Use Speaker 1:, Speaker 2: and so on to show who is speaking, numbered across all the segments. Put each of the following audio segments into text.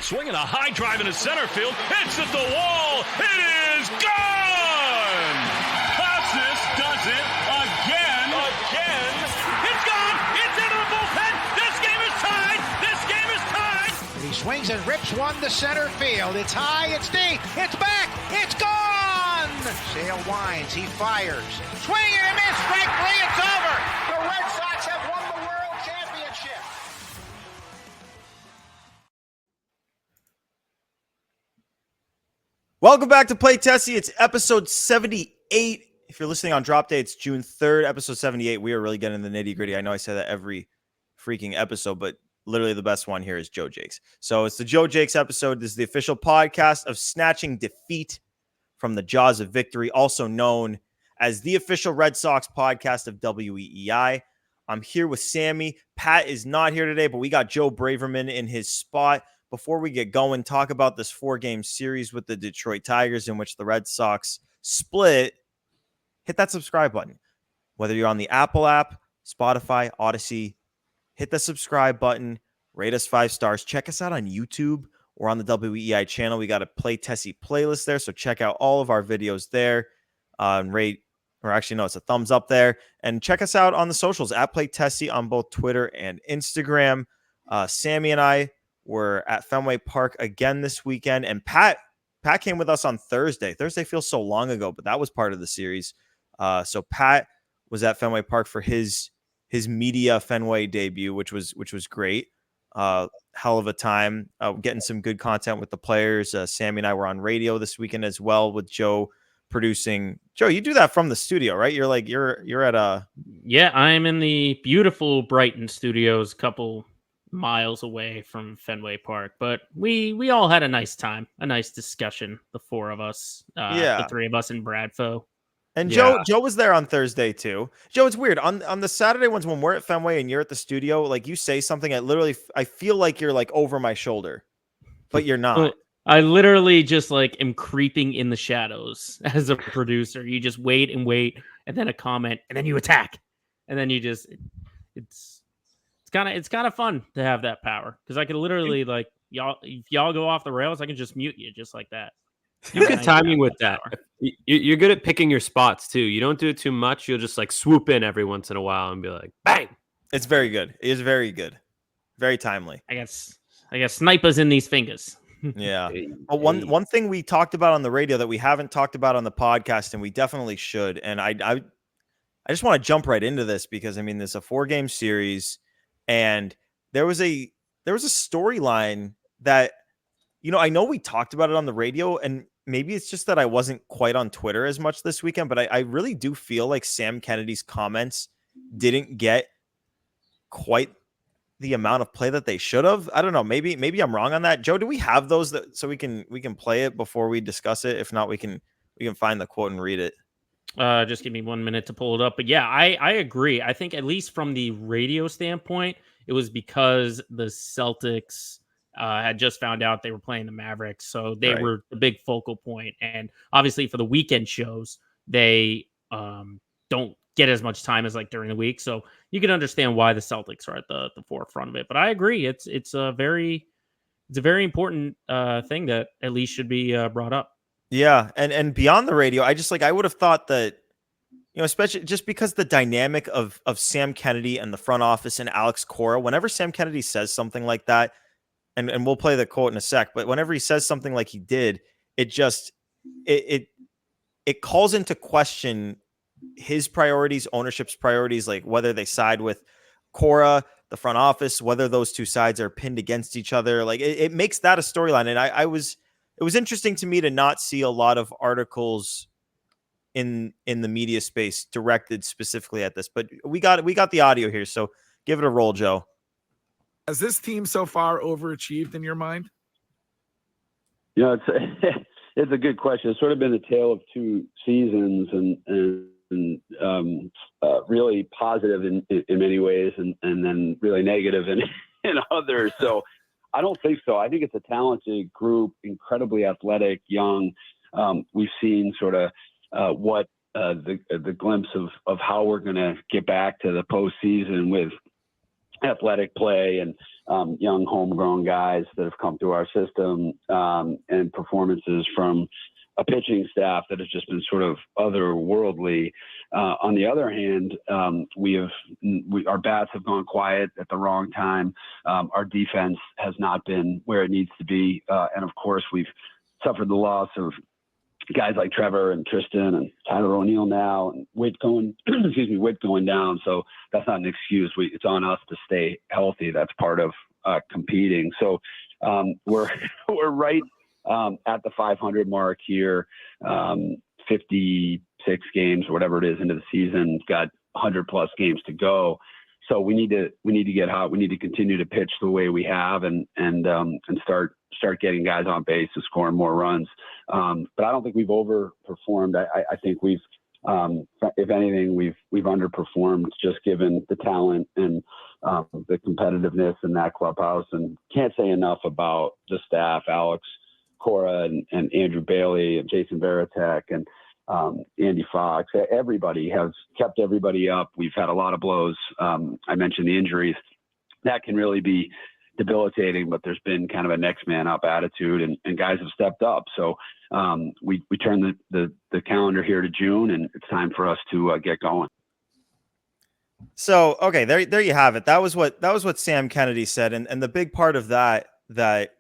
Speaker 1: Swinging a high drive into center field. Hits at the wall. It is gone! Casas does it again. It's gone! It's into the bullpen! This game is tied!
Speaker 2: He swings and rips one to center field. It's high, it's deep, it's back, it's gone! Sale winds, he fires. Swing and a miss, strike three, it's over! The Red Sox have won the World Championship!
Speaker 3: Welcome back to Play Tessie. It's episode 78. If you're listening on drop day, it's June 3rd, episode 78. We are really getting the nitty gritty. I know I say that every freaking episode, but literally the best one here is Joe Jakes. So it's the Joe Jakes episode. This is the official podcast of snatching defeat from the jaws of victory, also known as the official Red Sox podcast of WEEI. I'm here with Sammy. Pat is not here today, but we got Joe Braverman in his spot. Before we get going, talk about this 4-game series with the Detroit Tigers in which the Red Sox split. Hit that subscribe button. Whether you're on the Apple app, Spotify, Odyssey, hit the subscribe button, rate us 5 stars. Check us out on YouTube or on the WEI channel. We got a Play Tessie playlist there, so check out all of our videos there. It's a thumbs up there. And check us out on the socials, at Play Tessie on both Twitter and Instagram. Sammy and I were at Fenway Park again this weekend, and Pat came with us on Thursday. Thursday feels so long ago, but that was part of the series. So Pat was at Fenway Park for his media Fenway debut, which was great. Hell of a time, getting some good content with the players. Sammy and I were on radio this weekend as well with Joe producing. Joe, you do that from the studio, right? You're at a...
Speaker 4: Yeah, I'm in the beautiful Brighton studios, a couple miles away from Fenway Park, but we all had a nice time, a nice discussion, the 4 of us, the 3 of us in Bradfo.
Speaker 3: And Joe was there on Thursday too. Joe, it's weird on the Saturday ones when we're at Fenway and you're at the studio, like you say something, I feel like you're like over my shoulder, but you're not.
Speaker 4: I literally just like am creeping in the shadows as a producer. You just wait and then a comment and then you attack, and then you just it's kind of fun to have that power, because I could literally, like, if y'all go off the rails, I can just mute you just like that.
Speaker 5: You good timing with that. You're good at picking your spots too. You don't do it too much. You'll just like swoop in every once in a while and be like, bang.
Speaker 3: It's very good. It is very good. Very timely.
Speaker 4: I guess snipers in these fingers.
Speaker 3: Yeah. But one thing we talked about on the radio that we haven't talked about on the podcast, and we definitely should. And I just want to jump right into this because, I mean, there's a 4-game series, and there was a storyline that, you know, I know we talked about it on the radio, and maybe it's just that I wasn't quite on Twitter as much this weekend, but I really do feel like Sam Kennedy's comments didn't get quite the amount of play that they should have. I don't know. Maybe I'm wrong on that. Joe, do we have those so we can play it before we discuss it? If not, we can find the quote and read it.
Speaker 4: Just give me 1 minute to pull it up. But yeah, I agree. I think at least from the radio standpoint, it was because the Celtics had just found out they were playing the Mavericks, so they were the big focal point. And obviously for the weekend shows, they don't get as much time as like during the week. So you can understand why the Celtics are at the forefront of it. But I agree, it's a very important thing that at least should be brought up. Yeah,
Speaker 3: and beyond the radio, I would have thought that, you know, especially just because the dynamic of Sam Kennedy and the front office and Alex Cora, whenever Sam Kennedy says something like that, and we'll play the quote in a sec, but whenever he says something like he did, it just it calls into question his priorities, ownership's priorities, like whether they side with Cora, the front office, whether those two sides are pinned against each other. Like it makes that a storyline. And it was interesting to me to not see a lot of articles in the media space directed specifically at this, but we got the audio here. So give it a roll, Joe.
Speaker 6: Has this team so far overachieved in your mind?
Speaker 7: You know, it's a good question. It's sort of been a tale of 2 seasons, and really positive in many ways, and then really negative in others. So I don't think so. I think it's a talented group, incredibly athletic, young. We've seen sort of what the glimpse of how we're going to get back to the postseason with athletic play and young homegrown guys that have come through our system, and performances from a pitching staff that has just been sort of otherworldly. On the other hand, our bats have gone quiet at the wrong time. Our defense has not been where it needs to be. And of course, we've suffered the loss of guys like Trevor and Tristan and Tyler O'Neill now, and Witt going down. So that's not an excuse. It's on us to stay healthy. That's part of competing. So we're right at the 500 mark here, 56 games or whatever it is into the season. Got 100 plus games to go. So we need to get hot. We need to continue to pitch the way we have and start getting guys on base and scoring more runs. But I don't think we've overperformed. I think we've, if anything, we've underperformed just given the talent and the competitiveness in that clubhouse. And can't say enough about the staff, Alex Cora and Andrew Bailey and Jason Varitek and Andy Fox. Everybody has kept everybody up. We've had a lot of blows. I mentioned the injuries. That can really be debilitating, but there's been kind of a next man up attitude, and guys have stepped up. So we turn the calendar here to June, and it's time for us to get going.
Speaker 3: So, okay, there you have it. That was what Sam Kennedy said. And the big part of that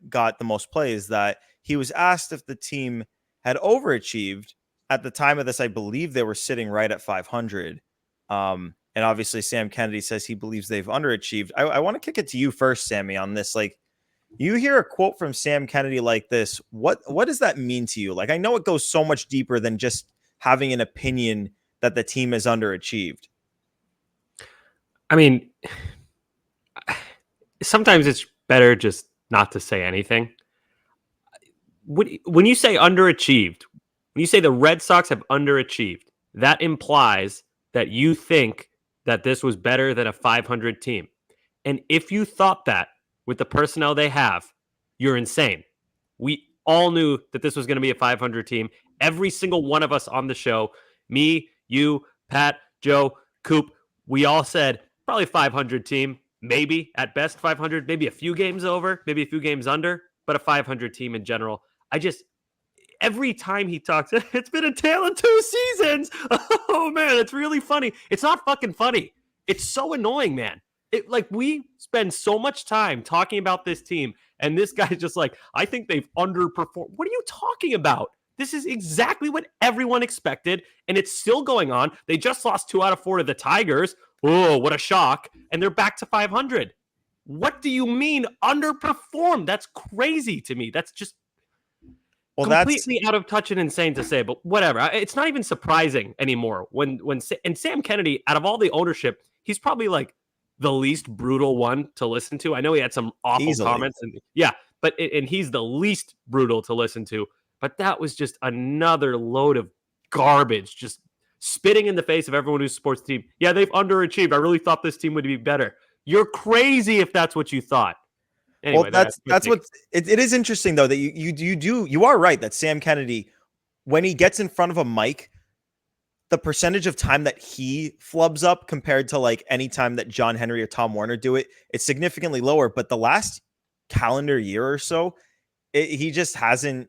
Speaker 3: got the most play is that he was asked if the team had overachieved. At the time of this, I believe they were sitting right at 500. And obviously Sam Kennedy says he believes they've underachieved. I want to kick it to you first, Sammy, on this. Like, you hear a quote from Sam Kennedy like this. What does that mean to you? Like, I know it goes so much deeper than just having an opinion that the team has underachieved.
Speaker 5: I mean, sometimes it's better just not to say anything. When you say underachieved, when you say the Red Sox have underachieved, that implies that you think that this was better than a 500 team. And if you thought that with the personnel they have, you're insane. We all knew that this was going to be a 500 team. Every single one of us on the show, me, you, Pat, Joe, Coop, we all said probably 500 team, maybe at best 500, maybe a few games over, maybe a few games under, but a 500 team in general. Every time he talks, it's been a tale of two seasons. Oh man, it's really funny. It's not fucking funny. It's so annoying, man. We spend so much time talking about this team, and this guy's just like, I think they've underperformed. What are you talking about? This is exactly what everyone expected, and it's still going on. They just lost 2 out of 4 to the Tigers. Oh, what a shock. And they're back to 500. What do you mean underperformed? That's crazy to me. That's just completely out of touch and insane to say, but whatever. It's not even surprising anymore. And Sam Kennedy, out of all the ownership, he's probably like the least brutal one to listen to. I know he had some awful comments, and he's the least brutal to listen to. But that was just another load of garbage, just spitting in the face of everyone who supports the team. Yeah, they've underachieved. I really thought this team would be better. You're crazy if that's what you thought. Anyway,
Speaker 3: well, that's what it is interesting though that you are right that Sam Kennedy, when he gets in front of a mic, the percentage of time that he flubs up compared to like any time that John Henry or Tom Warner do it, it's significantly lower. But the last calendar year or so, he just hasn't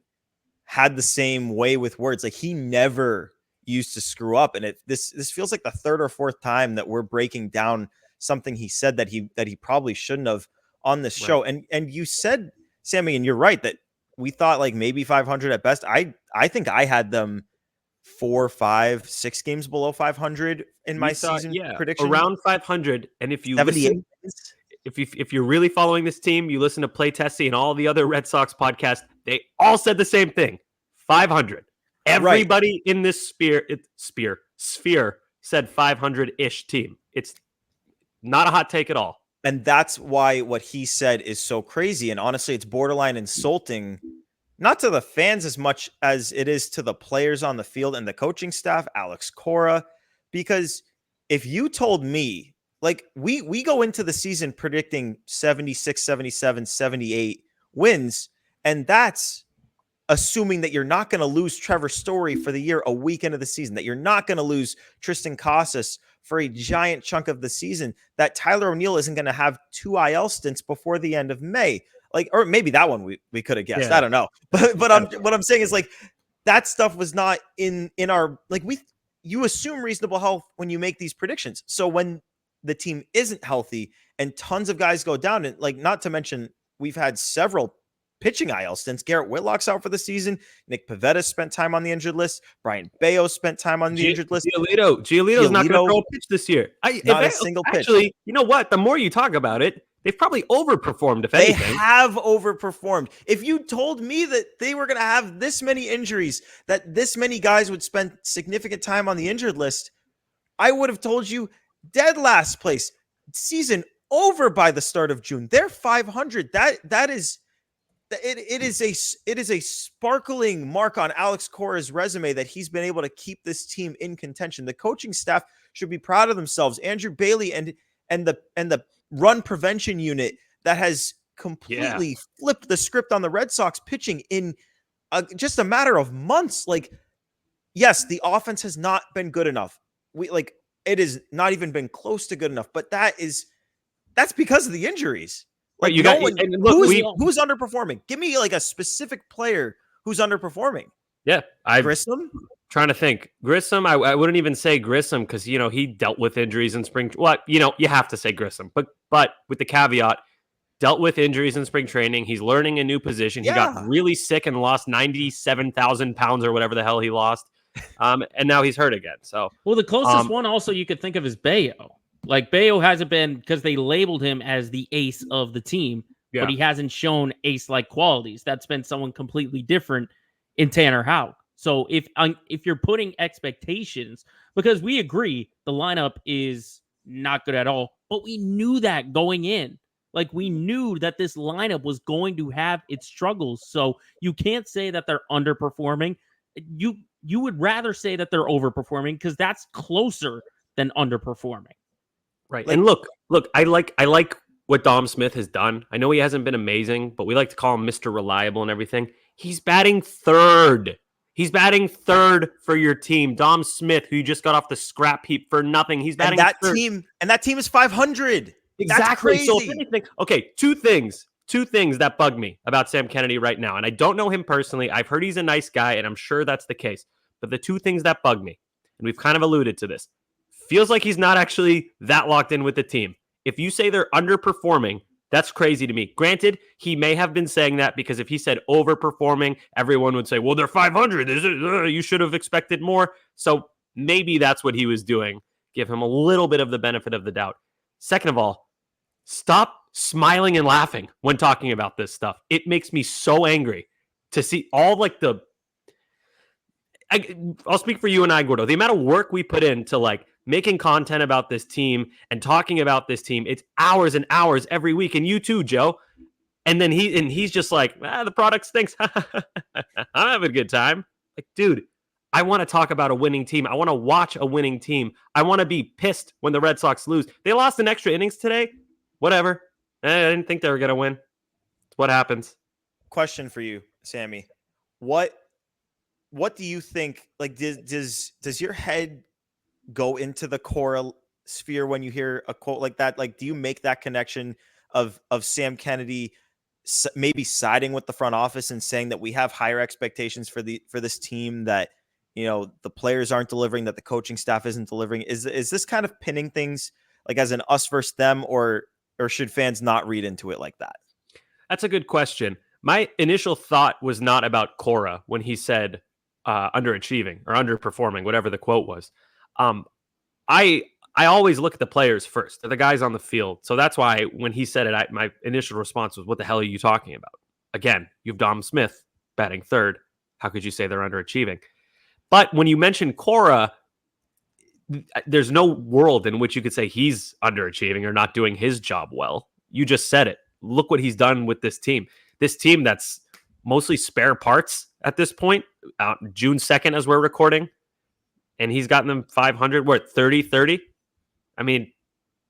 Speaker 3: had the same way with words. Like, he never used to screw up, and this feels like the 3rd or 4th time that we're breaking down something he said that he probably shouldn't have on this show. And you said, Sammy, and you're right, that we thought like maybe 500 at best. I think I had them 4, 5, 6 games below 500 in my season prediction.
Speaker 5: Around 500. And if you listen, if you're really following this team, you listen to Play Tessie and all the other Red Sox podcasts, they all said the same thing. 500. Everybody in this sphere said 500-ish team. It's not a hot take at all.
Speaker 3: And that's why what he said is so crazy. And honestly, it's borderline insulting, not to the fans as much as it is to the players on the field and the coaching staff, Alex Cora. Because if you told me, like, we go into the season predicting 76, 77, 78 wins, and that's assuming that you're not going to lose Trevor Story for the year a week into the season, that you're not going to lose Tristan Casas for a giant chunk of the season, that Tyler O'Neill isn't going to have 2 IL stints before the end of May. Like, or maybe that one we could have guessed.
Speaker 5: Yeah.
Speaker 3: I don't know. But what I'm saying is, like, that stuff was not in our, like, you assume reasonable health when you make these predictions. So when the team isn't healthy and tons of guys go down, and, like, not to mention we've had several pitching IL stints. Garrett Whitlock's out for the season. Nick Pivetta spent time on the injured list. Brian Bayo spent time on the injured list.
Speaker 5: Giolito's not going to throw a pitch this year.
Speaker 3: Not a single pitch.
Speaker 5: Actually, you know what? The more you talk about it, they've probably overperformed, if anything.
Speaker 3: They have overperformed. If you told me that they were going to have this many injuries, that this many guys would spend significant time on the injured list, I would have told you dead last place. Season over by the start of June. They're 500. It is a sparkling mark on Alex Cora's resume that he's been able to keep this team in contention. The coaching staff should be proud of themselves. Andrew Bailey and the run prevention unit that has completely flipped the script on the Red Sox pitching in just a matter of months. Like, yes, the offense has not been good enough. It has not even been close to good enough, but that's because of the injuries. Like, who's underperforming? Give me like a specific player who's underperforming.
Speaker 5: Yeah,
Speaker 3: Grissom.
Speaker 5: Trying to think. Grissom, I wouldn't even say Grissom because he dealt with injuries in spring. What you have to say Grissom, but with the caveat, dealt with injuries in spring training. He's learning a new position. He got really sick and lost 97,000 pounds or whatever the hell he lost, and now he's hurt again. So
Speaker 4: the closest one also you could think of is Bayo. Like, Bayo hasn't been, because they labeled him as the ace of the team, but he hasn't shown ace-like qualities. That's been someone completely different in Tanner Houck. So if you're putting expectations, because we agree the lineup is not good at all, but we knew that going in. Like, we knew that this lineup was going to have its struggles. So you can't say that they're underperforming. You would rather say that they're overperforming because that's closer than underperforming.
Speaker 5: Right. And look, I like what Dom Smith has done. I know he hasn't been amazing, but we like to call him Mr. Reliable and everything. He's batting third. He's batting third for your team. Dom Smith, who you just got off the scrap heap for nothing. He's batting third.
Speaker 3: That team is 500.
Speaker 5: Exactly.
Speaker 3: That's crazy.
Speaker 5: So if anything, okay, two things that bug me about Sam Kennedy right now. And I don't know him personally. I've heard he's a nice guy, and I'm sure that's the case. But the two things that bug me, and we've kind of alluded to this, feels like he's not actually that locked in with the team. If you say they're underperforming, that's crazy to me. Granted, he may have been saying that because if he said overperforming, everyone would say, well, they're 500. You should have expected more. So maybe that's what he was doing. Give him a little bit of the benefit of the doubt. Second of all, stop smiling and laughing when talking about this stuff. It makes me so angry to see all like I'll speak for you and I, Gordo. The amount of work we put into like making content about this team and talking about this team, it's hours and hours every week. And you too, Joe. And then he's just like, the product stinks. I'm having a good time. Like, dude, I want to talk about a winning team. I want to watch a winning team. I want to be pissed when the Red Sox lose. They lost in extra innings today. Whatever. I didn't think they were going to win. It's what happens.
Speaker 3: Question for you, Sammy. What do you think? Like, does your head go into the Cora sphere when you hear a quote like that? Like, do you make that connection of Sam Kennedy maybe siding with the front office and saying that we have higher expectations for this team, that the players aren't delivering, that the coaching staff isn't delivering? Is this kind of pinning things like as an us versus them, or should fans not read into it like that?
Speaker 5: That's a good question. My initial thought was not about Cora when he said underachieving or underperforming, whatever the quote was. I always look at the players first. They're the guys on the field. So that's why when he said it, my initial response was, what the hell are you talking about? Again, you have Dom Smith batting third. How could you say they're underachieving? But when you mention Cora, there's no world in which you could say he's underachieving or not doing his job well. You just said it. Look what he's done with this team. This team that's mostly spare parts at this point, June 2nd as we're recording, and he's gotten them 500. We're at 30-30. I mean,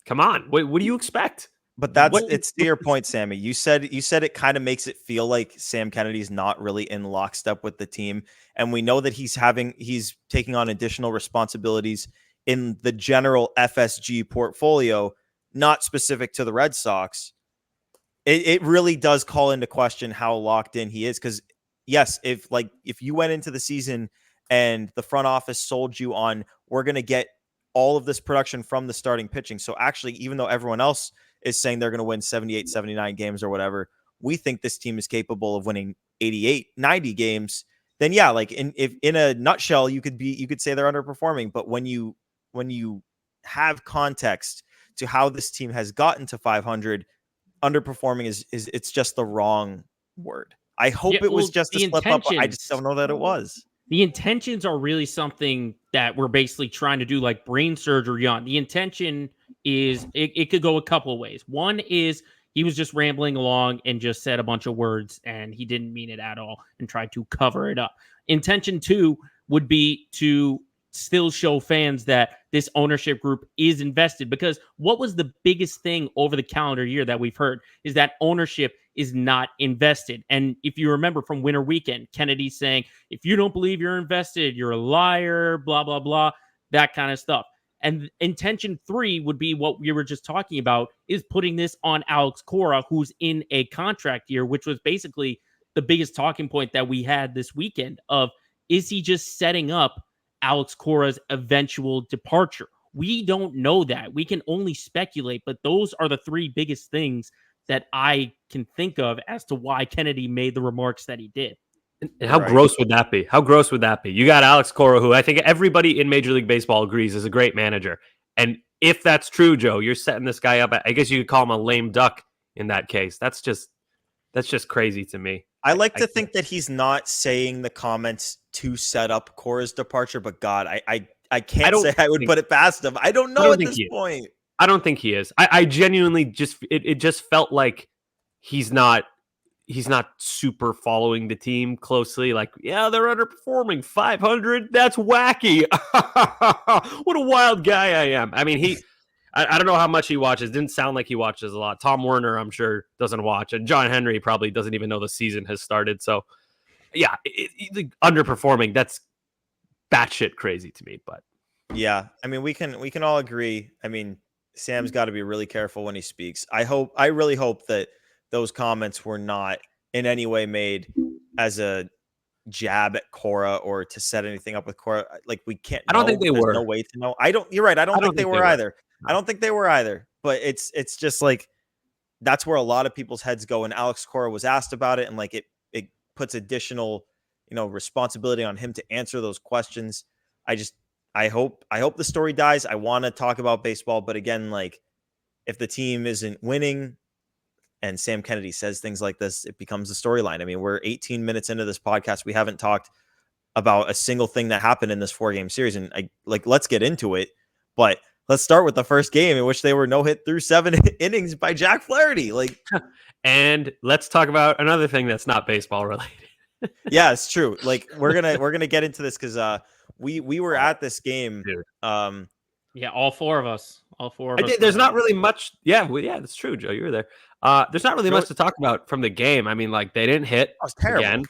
Speaker 5: come on. What do you expect?
Speaker 3: But it's to your point, Sammy. You said it kind of makes it feel like Sam Kennedy's not really in lockstep with the team. And we know that he's taking on additional responsibilities in the general FSG portfolio, not specific to the Red Sox. It really does call into question how locked in he is. Because yes, if you went into the season and the front office sold you on, we're going to get all of this production from the starting pitching. So actually, even though everyone else is saying they're going to win 78, 79 games or whatever, we think this team is capable of winning 88, 90 games. Then yeah, like in a nutshell, you could say they're underperforming. But when you have context to how this team has gotten to 500, underperforming is it's just the wrong word. I hope it was just a slip up. I just don't know that it was.
Speaker 4: The intentions are really something that we're basically trying to do like brain surgery on. The intention is it could go a couple of ways. One is he was just rambling along and just said a bunch of words and he didn't mean it at all and tried to cover it up. Intention two would be to still show fans that this ownership group is invested, because what was the biggest thing over the calendar year that we've heard is that ownership is not invested. And if you remember from Winter Weekend, Kennedy saying, if you don't believe you're invested, you're a liar, blah, blah, blah, that kind of stuff. And intention three would be what we were just talking about, is putting this on Alex Cora, who's in a contract year, which was basically the biggest talking point that we had this weekend of, is he just setting up Alex Cora's eventual departure? We don't know that. We can only speculate, but those are the three biggest things that I can think of as to why Kennedy made the remarks that he did.
Speaker 5: And how gross would that be? How gross would that be? You got Alex Cora, who I think everybody in Major League Baseball agrees is a great manager. And if that's true, Joe, you're setting this guy up. I guess you could call him a lame duck in that case. That's just crazy to me.
Speaker 3: I like to think that he's not saying the comments to set up Cora's departure, but God, I can't say I would put it past him. I don't know at this point.
Speaker 5: I don't think he is. I genuinely it just felt like he's not super following the team closely. Like, yeah, they're underperforming 500. That's wacky. What a wild guy I am. I mean, I don't know how much he watches. Didn't sound like he watches a lot. Tom Werner, I'm sure, doesn't watch. And John Henry probably doesn't even know the season has started. So, yeah, underperforming, that's batshit crazy to me. But
Speaker 3: yeah, I mean, we can all agree. I mean, Sam's got to be really careful when he speaks. I really hope that those comments were not in any way made as a jab at Cora or to set anything up with Cora. Like, we can't.
Speaker 5: I don't think they were.
Speaker 3: No way to know. You're right. I don't think they were either. I don't think they were either. But it's just like, that's where a lot of people's heads go. And Alex Cora was asked about it, and like it puts additional, responsibility on him to answer those questions. I hope the story dies. I want to talk about baseball, but again, like, if the team isn't winning and Sam Kennedy says things like this, it becomes a storyline. I mean, we're 18 minutes into this podcast. We haven't talked about a single thing that happened in this 4-game series. And let's get into it, but let's start with the first game in which they were no hit through 7 innings by Jack Flaherty.
Speaker 5: And let's talk about another thing that's not baseball related.
Speaker 3: Yeah, it's true. Like, we're going to get into this because, we were at this game.
Speaker 4: Yeah, all four of us.
Speaker 5: There's not really much. Yeah, that's true, Joe. You were there. There's not really much to talk about from the game. I mean, like, they didn't hit.
Speaker 3: That was terrible. Again.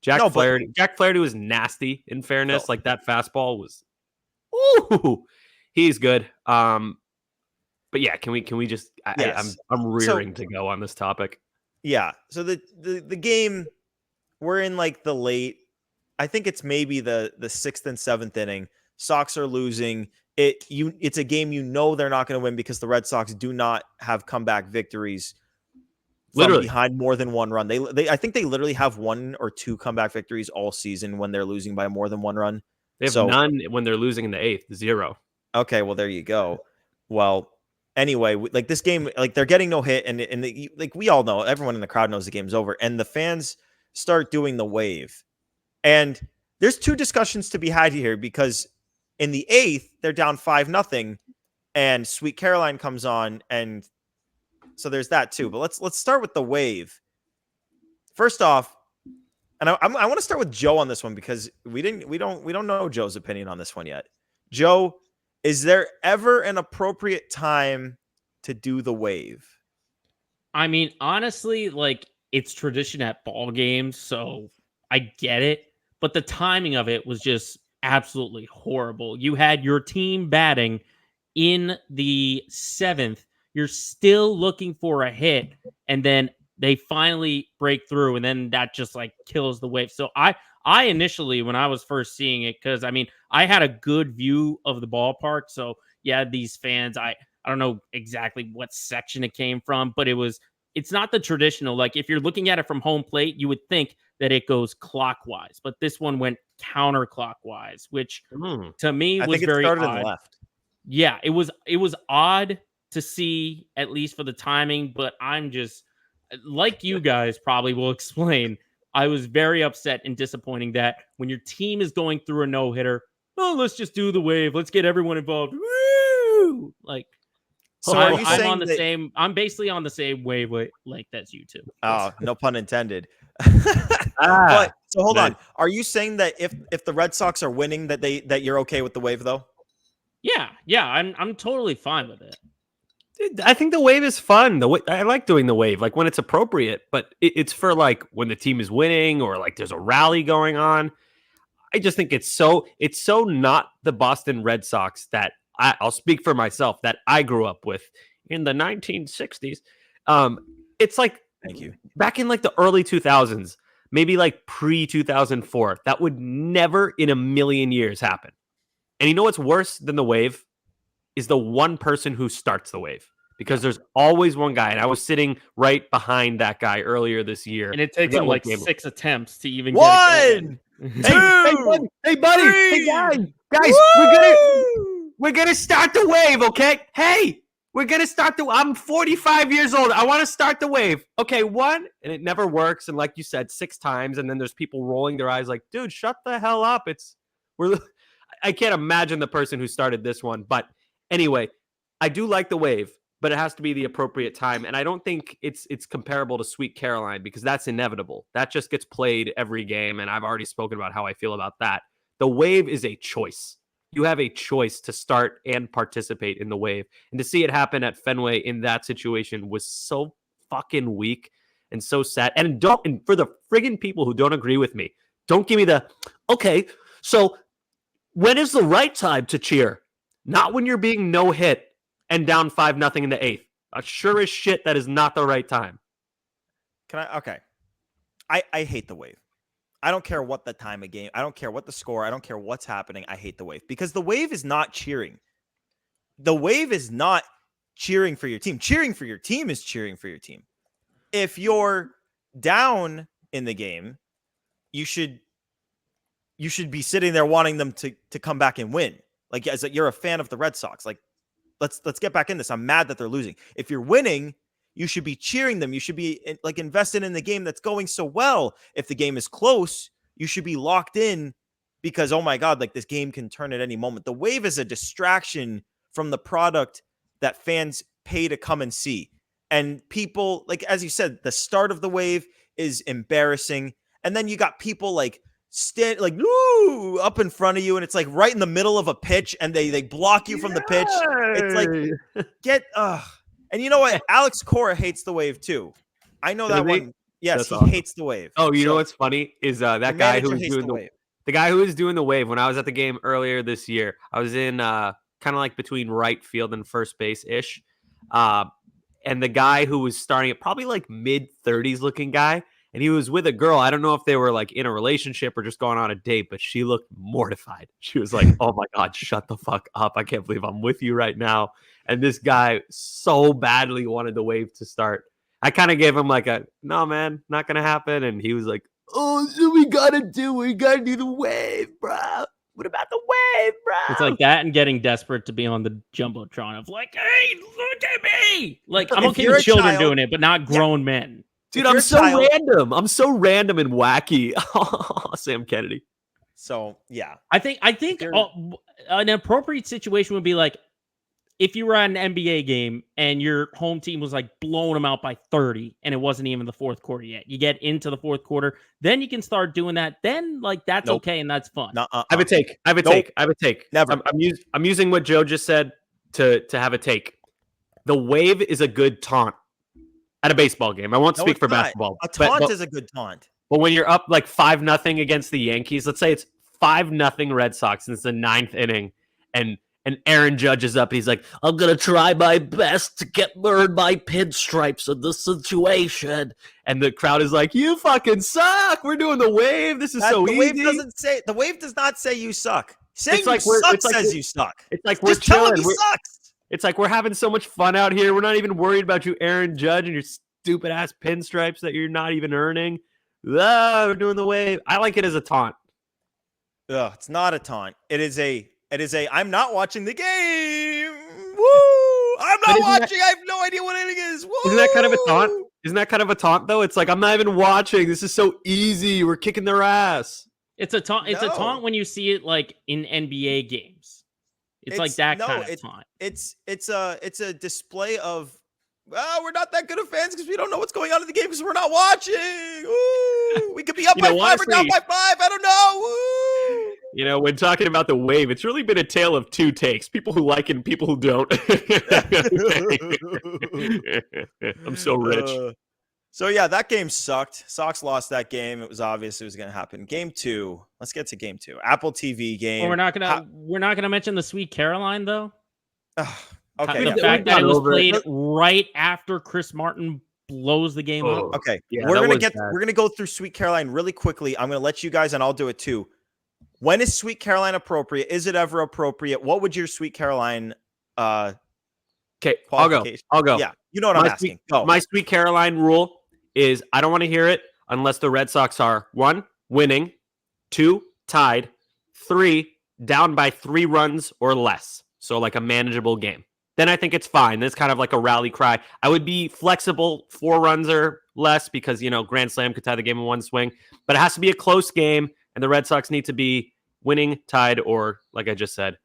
Speaker 5: Jack Flaherty was nasty, in fairness. Like, that fastball was, ooh, he's good. But yeah, can we just?
Speaker 3: Yes.
Speaker 5: I'm rearing to go on this topic.
Speaker 3: Yeah. So the game, we're in like the late. I think it's maybe the 6th and 7th inning. Sox are losing. It's a game they're not going to win because the Red Sox do not have comeback victories from behind more than one run. I think they literally have 1 or 2 comeback victories all season when they're losing by more than one run.
Speaker 5: They have none when they're losing in the 8th, 0.
Speaker 3: Okay, well, there you go. Well, anyway, like, this game, like, they're getting no hit, and like, we all know, everyone in the crowd knows the game's over, and the fans start doing the wave. And there's 2 discussions to be had here, because in the 8th, they're down 5-0, and Sweet Caroline comes on, and so there's that too. But let's start with the wave. First off, and I want to start with Joe on this one, because we don't know Joe's opinion on this one yet. Joe, is there ever an appropriate time to do the wave?
Speaker 4: I mean, honestly, like it's tradition at ball games, so I get it. But the timing of it was just absolutely horrible. You had your team batting in the 7th. You're still looking for a hit, and then they finally break through, and then that just like kills the wave. So I initially, when I was first seeing it, because I mean, I had a good view of the ballpark. So yeah, these fans, I don't know exactly what section it came from, but it's not the traditional, like if you're looking at it from home plate, you would think that it goes clockwise, but this one went counterclockwise, which to me
Speaker 3: I
Speaker 4: was
Speaker 3: think it
Speaker 4: very
Speaker 3: started in
Speaker 4: odd.
Speaker 3: the left.
Speaker 4: Yeah, it was odd to see, at least for the timing, but I'm just like you guys probably will explain. I was very upset and disappointing that when your team is going through a no-hitter, oh, let's just do the wave. Let's get everyone involved. Woo! Like,
Speaker 3: So
Speaker 4: I'm,
Speaker 3: are you
Speaker 4: I'm
Speaker 3: saying
Speaker 4: on the
Speaker 3: that,
Speaker 4: same. I'm basically on the same wavelength as you two.
Speaker 3: oh, no pun intended.
Speaker 5: Ah,
Speaker 3: But so hold
Speaker 5: nice.
Speaker 3: on. Are you saying that if the Red Sox are winning that you're okay with the wave though?
Speaker 4: Yeah, I'm totally fine with it.
Speaker 5: Dude, I think the wave is fun. I like doing the wave, like when it's appropriate, but it's for like when the team is winning or like there's a rally going on. I just think it's so not the Boston Red Sox that I'll speak for myself that I grew up with in the 1960s. It's like
Speaker 3: Thank you.
Speaker 5: back in like the early 2000s, maybe like pre 2004. That would never in a million years happen. And you know what's worse than the wave is the one person who starts the wave, because there's always one guy. And I was sitting right behind that guy earlier this year.
Speaker 4: And it takes
Speaker 5: Forget
Speaker 4: him
Speaker 5: what
Speaker 4: like
Speaker 5: game.
Speaker 4: 6 attempts to even get it going.
Speaker 3: One,
Speaker 5: Hey, buddy,
Speaker 3: three,
Speaker 5: guys, we're gonna start the wave, okay? Hey, we're gonna start I'm 45 years old. I want to start the wave. Okay, 1, and it never works. And like you said, 6 times, and then there's people rolling their eyes like, dude, shut the hell up. I can't imagine the person who started this one, but anyway, I do like the wave, but it has to be the appropriate time. And I don't think it's comparable to Sweet Caroline, because that's inevitable. That just gets played every game. And I've already spoken about how I feel about that. The wave is a choice. You have a choice to start and participate in the wave. And to see it happen at Fenway in that situation was so fucking weak and so sad. And for the friggin' people who don't agree with me, don't give me okay, so when is the right time to cheer? Not when you're being no hit and down 5-0 in the 8th. Sure as shit, that is not the right time.
Speaker 3: Okay. I hate the wave. I don't care what the time of game. I don't care what the score. I don't care what's happening. I hate the wave because the wave is not cheering. The wave is not cheering for your team. Cheering for your team is cheering for your team. If you're down in the game, you should be sitting there wanting them to come back and win. Like, as you're a fan of the Red Sox, like let's get back in this. I'm mad that they're losing. If you're winning, you should be cheering them. You should be like invested in the game that's going so well. If the game is close, you should be locked in because, oh my God, like this game can turn at any moment. The wave is a distraction from the product that fans pay to come and see. And people, like, as you said, the start of the wave is embarrassing. And then you got people like stand like woo, up in front of you, and it's like right in the middle of a pitch, and they block you from the pitch. It's like and you know what? Alex Cora hates the wave too. I know that one. Yes,
Speaker 5: That's
Speaker 3: he
Speaker 5: awesome.
Speaker 3: hates the wave.
Speaker 5: Oh, you know what's funny is that guy who was doing
Speaker 3: the wave.
Speaker 5: The guy who was doing the wave when I was at the game earlier this year. I was in kind of like between right field and first base ish, and the guy who was starting it, probably like mid-30s looking guy. And he was with a girl. I don't know if they were like in a relationship or just going on a date, but she looked mortified. She was like, oh my God, shut the fuck up. I can't believe I'm with you right now. And this guy so badly wanted the wave to start. I kind of gave him like no, man, not going to happen. And he was like, oh, so we got to do the wave, bro. What about the wave, bro?
Speaker 4: It's like that and getting desperate to be on the Jumbotron of like, hey, look at me. Like, I'm okay with children doing it, but not grown men.
Speaker 5: Dude, I'm so random. I'm so random and wacky. Sam Kennedy.
Speaker 3: So, yeah.
Speaker 4: I think an appropriate situation would be like if you were at an NBA game and your home team was like blowing them out by 30 and it wasn't even the fourth quarter yet. You get into the fourth quarter, then you can start doing that. Then like that's okay and that's fun.
Speaker 5: I have a take. I have a take.
Speaker 3: Never.
Speaker 5: I'm using what Joe just said to have a take. The wave is a good taunt. at a baseball game. I won't
Speaker 3: No,
Speaker 5: speak
Speaker 3: it's
Speaker 5: for
Speaker 3: not.
Speaker 5: basketball.
Speaker 3: A taunt is a good taunt.
Speaker 5: But when you're up like 5-0 against the Yankees, let's say it's 5-0 Red Sox and it's the 9th inning, and Aaron Judge is up. And he's like, I'm gonna try my best to get burned by pinstripes in this situation, and the crowd is like, you fucking suck. We're doing the wave. This is so
Speaker 3: the
Speaker 5: easy.
Speaker 3: The wave does not say you suck. Saying
Speaker 5: It's like
Speaker 3: you
Speaker 5: we're-
Speaker 3: suck
Speaker 5: it's like
Speaker 3: says
Speaker 5: we're-
Speaker 3: you suck.
Speaker 5: It's like we're
Speaker 3: Just tell him
Speaker 5: chilling.
Speaker 3: he sucks.
Speaker 5: It's like we're having so much fun out here. We're not even worried about you, Aaron Judge, and your stupid ass pinstripes that you're not even earning. We're doing the wave. I like it as a taunt.
Speaker 3: Ugh, it's not a taunt. It is a I'm not watching the game. Woo! I'm not watching. I have no idea what inning is. Woo!
Speaker 5: Isn't that kind of a taunt? Isn't that kind of a taunt though? It's like, I'm not even watching. This is so easy. We're kicking their ass.
Speaker 4: It's a taunt. It's a
Speaker 3: No.
Speaker 4: taunt when you see it like in NBA games. It's like that kind of taunt.
Speaker 3: It's a display of we're not that good of fans because we don't know what's going on in the game because we're not watching. Ooh, we could be up
Speaker 5: You
Speaker 3: by
Speaker 5: know,
Speaker 3: 5 or down
Speaker 5: honestly-
Speaker 3: by 5. I don't know. Ooh.
Speaker 5: You know, when talking about the wave, it's really been a tale of two takes. People who like it and people who don't. I'm so rich.
Speaker 3: So yeah, that game sucked. Sox lost that game. It was obvious it was going to happen. Game 2. Let's get to game 2. Apple TV game.
Speaker 4: Well, we're not gonna mention the Sweet Caroline though.
Speaker 3: Okay.
Speaker 4: The
Speaker 3: Yeah.
Speaker 4: fact that it was
Speaker 5: over it.
Speaker 4: played right after Chris Martin blows the game up.
Speaker 3: Okay.
Speaker 5: Yeah,
Speaker 3: we're
Speaker 5: that
Speaker 3: gonna
Speaker 5: was bad.
Speaker 3: we're gonna go through Sweet Caroline really quickly. I'm gonna let you guys, and I'll do it too. When is Sweet Caroline appropriate? Is it ever appropriate? What would your Sweet Caroline
Speaker 5: Okay,
Speaker 3: qualification?
Speaker 5: I'll go.
Speaker 3: Yeah, you know what I'm asking. Go.
Speaker 5: My Sweet Caroline rule is I don't want to hear it unless the Red Sox are 1, winning, 2, tied, 3, down by 3 runs or less. So like a manageable game. Then I think it's fine. It's kind of like a rally cry. I would be flexible 4 runs or less because, you know, Grand Slam could tie the game in one swing. But it has to be a close game, and the Red Sox need to be winning, tied, or, like I just said,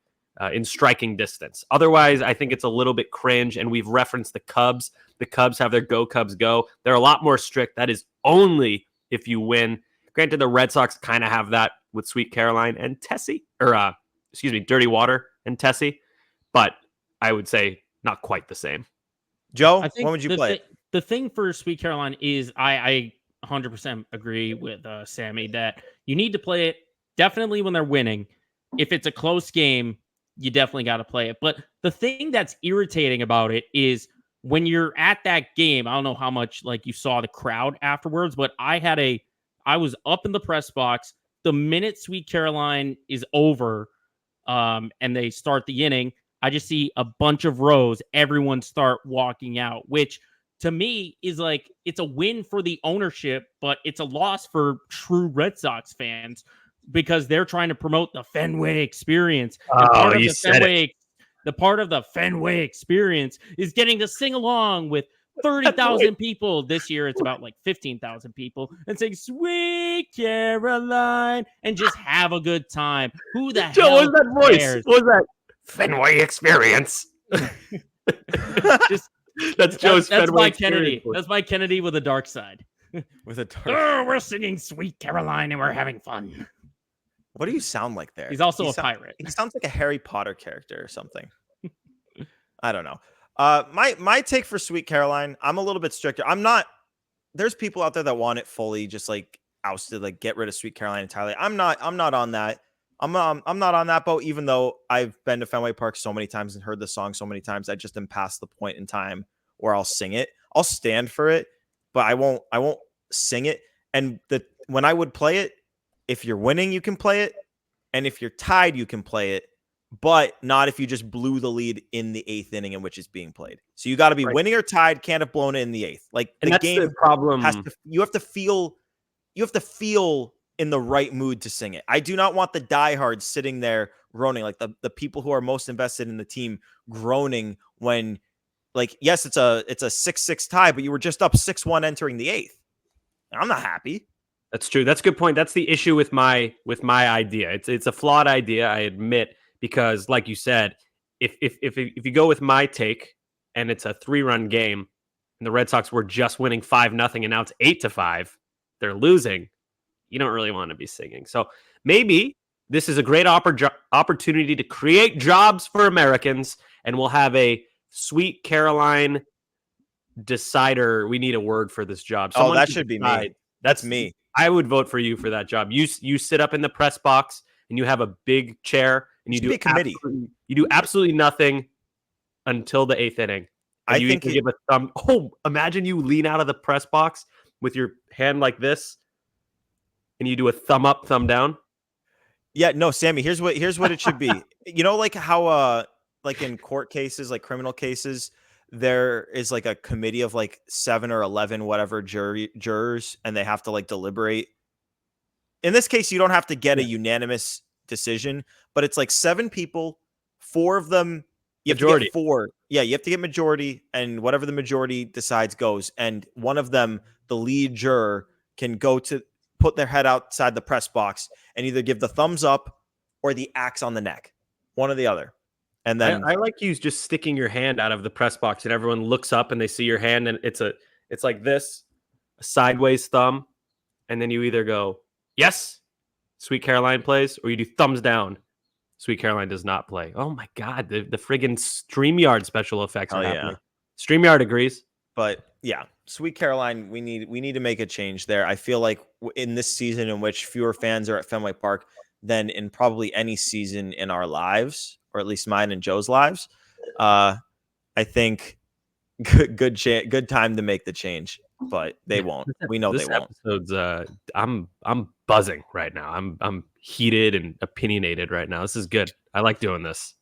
Speaker 5: in striking distance. Otherwise, I think it's a little bit cringe, and we've referenced the Cubs. The Cubs have their Go Cubs Go. They're a lot more strict. That is only if you win. Granted, the Red Sox kind of have that with Sweet Caroline and Tessie, or Dirty Water and Tessie, but I would say not quite the same.
Speaker 3: Joe,
Speaker 4: I think
Speaker 3: when would you play it?
Speaker 4: The thing for Sweet Caroline is I 100% agree with Sammy that you need to play it definitely when they're winning. If it's a close game, you definitely got to play it. But the thing that's irritating about it is when you're at that game, I don't know how much like you saw the crowd afterwards, but I was up in the press box the minute Sweet Caroline is over and they start the inning. I just see a bunch of rows, everyone start walking out, which to me is like, it's a win for the ownership, but it's a loss for true Red Sox fans because they're trying to promote the Fenway experience. And the part of the Fenway experience is getting to sing along with 30,000 people. This year, it's about like 15,000 people and saying Sweet Caroline and just have a good time. Who the
Speaker 5: Joe,
Speaker 4: hell
Speaker 5: what was that voice?
Speaker 4: cares?
Speaker 5: What was that? Fenway experience.
Speaker 4: Just
Speaker 5: That's Joe's
Speaker 4: that's
Speaker 5: Fenway
Speaker 4: my
Speaker 5: experience
Speaker 4: Kennedy.
Speaker 5: voice.
Speaker 4: That's my Kennedy with a dark side.
Speaker 3: With a dark.
Speaker 4: Oh, we're singing Sweet Caroline and we're having fun.
Speaker 3: What do you sound like there?
Speaker 4: He's also
Speaker 3: He
Speaker 4: a
Speaker 3: sou-
Speaker 4: pirate.
Speaker 3: He sounds like a Harry Potter character or something. I don't know. My take for Sweet Caroline, I'm a little bit stricter. There's people out there that want it fully just like ousted, like get rid of Sweet Caroline entirely. I'm not on that. I'm not on that boat, even though I've been to Fenway Park so many times and heard the song so many times. I just am past the point in time where I'll sing it. I'll stand for it, but I won't sing it. And when I would play it, if you're winning, you can play it. And if you're tied, you can play it, but not if you just blew the lead in the 8th inning in which it's being played. So you got to be winning or tied, can't have blown it in the 8th. Like
Speaker 5: And
Speaker 3: the
Speaker 5: that's
Speaker 3: game
Speaker 5: the problem.
Speaker 3: you have to feel in the right mood to sing it. I do not want the diehards sitting there groaning, like the people who are most invested in the team groaning when, like, yes, it's a 6-6 tie, but you were just up 6-1 entering the 8th. I'm not happy.
Speaker 5: That's true. That's a good point. That's the issue with my idea. It's a flawed idea, I admit, because like you said, if you go with my take and it's a 3-run game and the Red Sox were just winning 5-0 and now it's 8-5, they're losing. You don't really want to be singing. So maybe this is a great opportunity to create jobs for Americans, and we'll have a Sweet Caroline decider. We need a word for this job.
Speaker 3: Oh,
Speaker 5: Someone
Speaker 3: that
Speaker 5: to
Speaker 3: should be
Speaker 5: decide.
Speaker 3: me. That's me.
Speaker 5: I would vote for you for that job. You sit up in the press box and you have a big chair and you
Speaker 3: Should
Speaker 5: do
Speaker 3: be a committee.
Speaker 5: you do absolutely nothing until the 8th inning. And
Speaker 3: I
Speaker 5: you
Speaker 3: think
Speaker 5: either give a thumb. Oh, imagine you lean out of the press box with your hand like this, and you do a thumb up, thumb down.
Speaker 3: Yeah, no, Sammy, here's what it should be. You know, like how like in court cases, like criminal cases, there is like a committee of like 7 or 11 whatever jurors, and they have to like deliberate. In this case, you don't have to get a unanimous decision, but it's like 7 people, 4 of them you have
Speaker 5: Majority.
Speaker 3: to get 4. Yeah, you have to get majority, and whatever the majority decides goes. And one of them, the lead juror, can go to put their head outside the press box and either give the thumbs up or the axe on the neck, one or the other. And then
Speaker 5: I like you just sticking your hand out of the press box, and everyone looks up and they see your hand, and it's like this, a sideways thumb, and then you either go yes, Sweet Caroline plays, or you do thumbs down, Sweet Caroline does not play. Oh my God, the friggin' StreamYard special effects are happening. StreamYard agrees.
Speaker 3: But yeah, Sweet Caroline, we need to make a change there. I feel like in this season in which fewer fans are at Fenway Park than in probably any season in our lives, or at least mine and Joe's lives, I think good time to make the change. But they won't. We know they won't.
Speaker 5: Episode's, I'm buzzing right now. I'm heated and opinionated right now. This is good. I like doing this.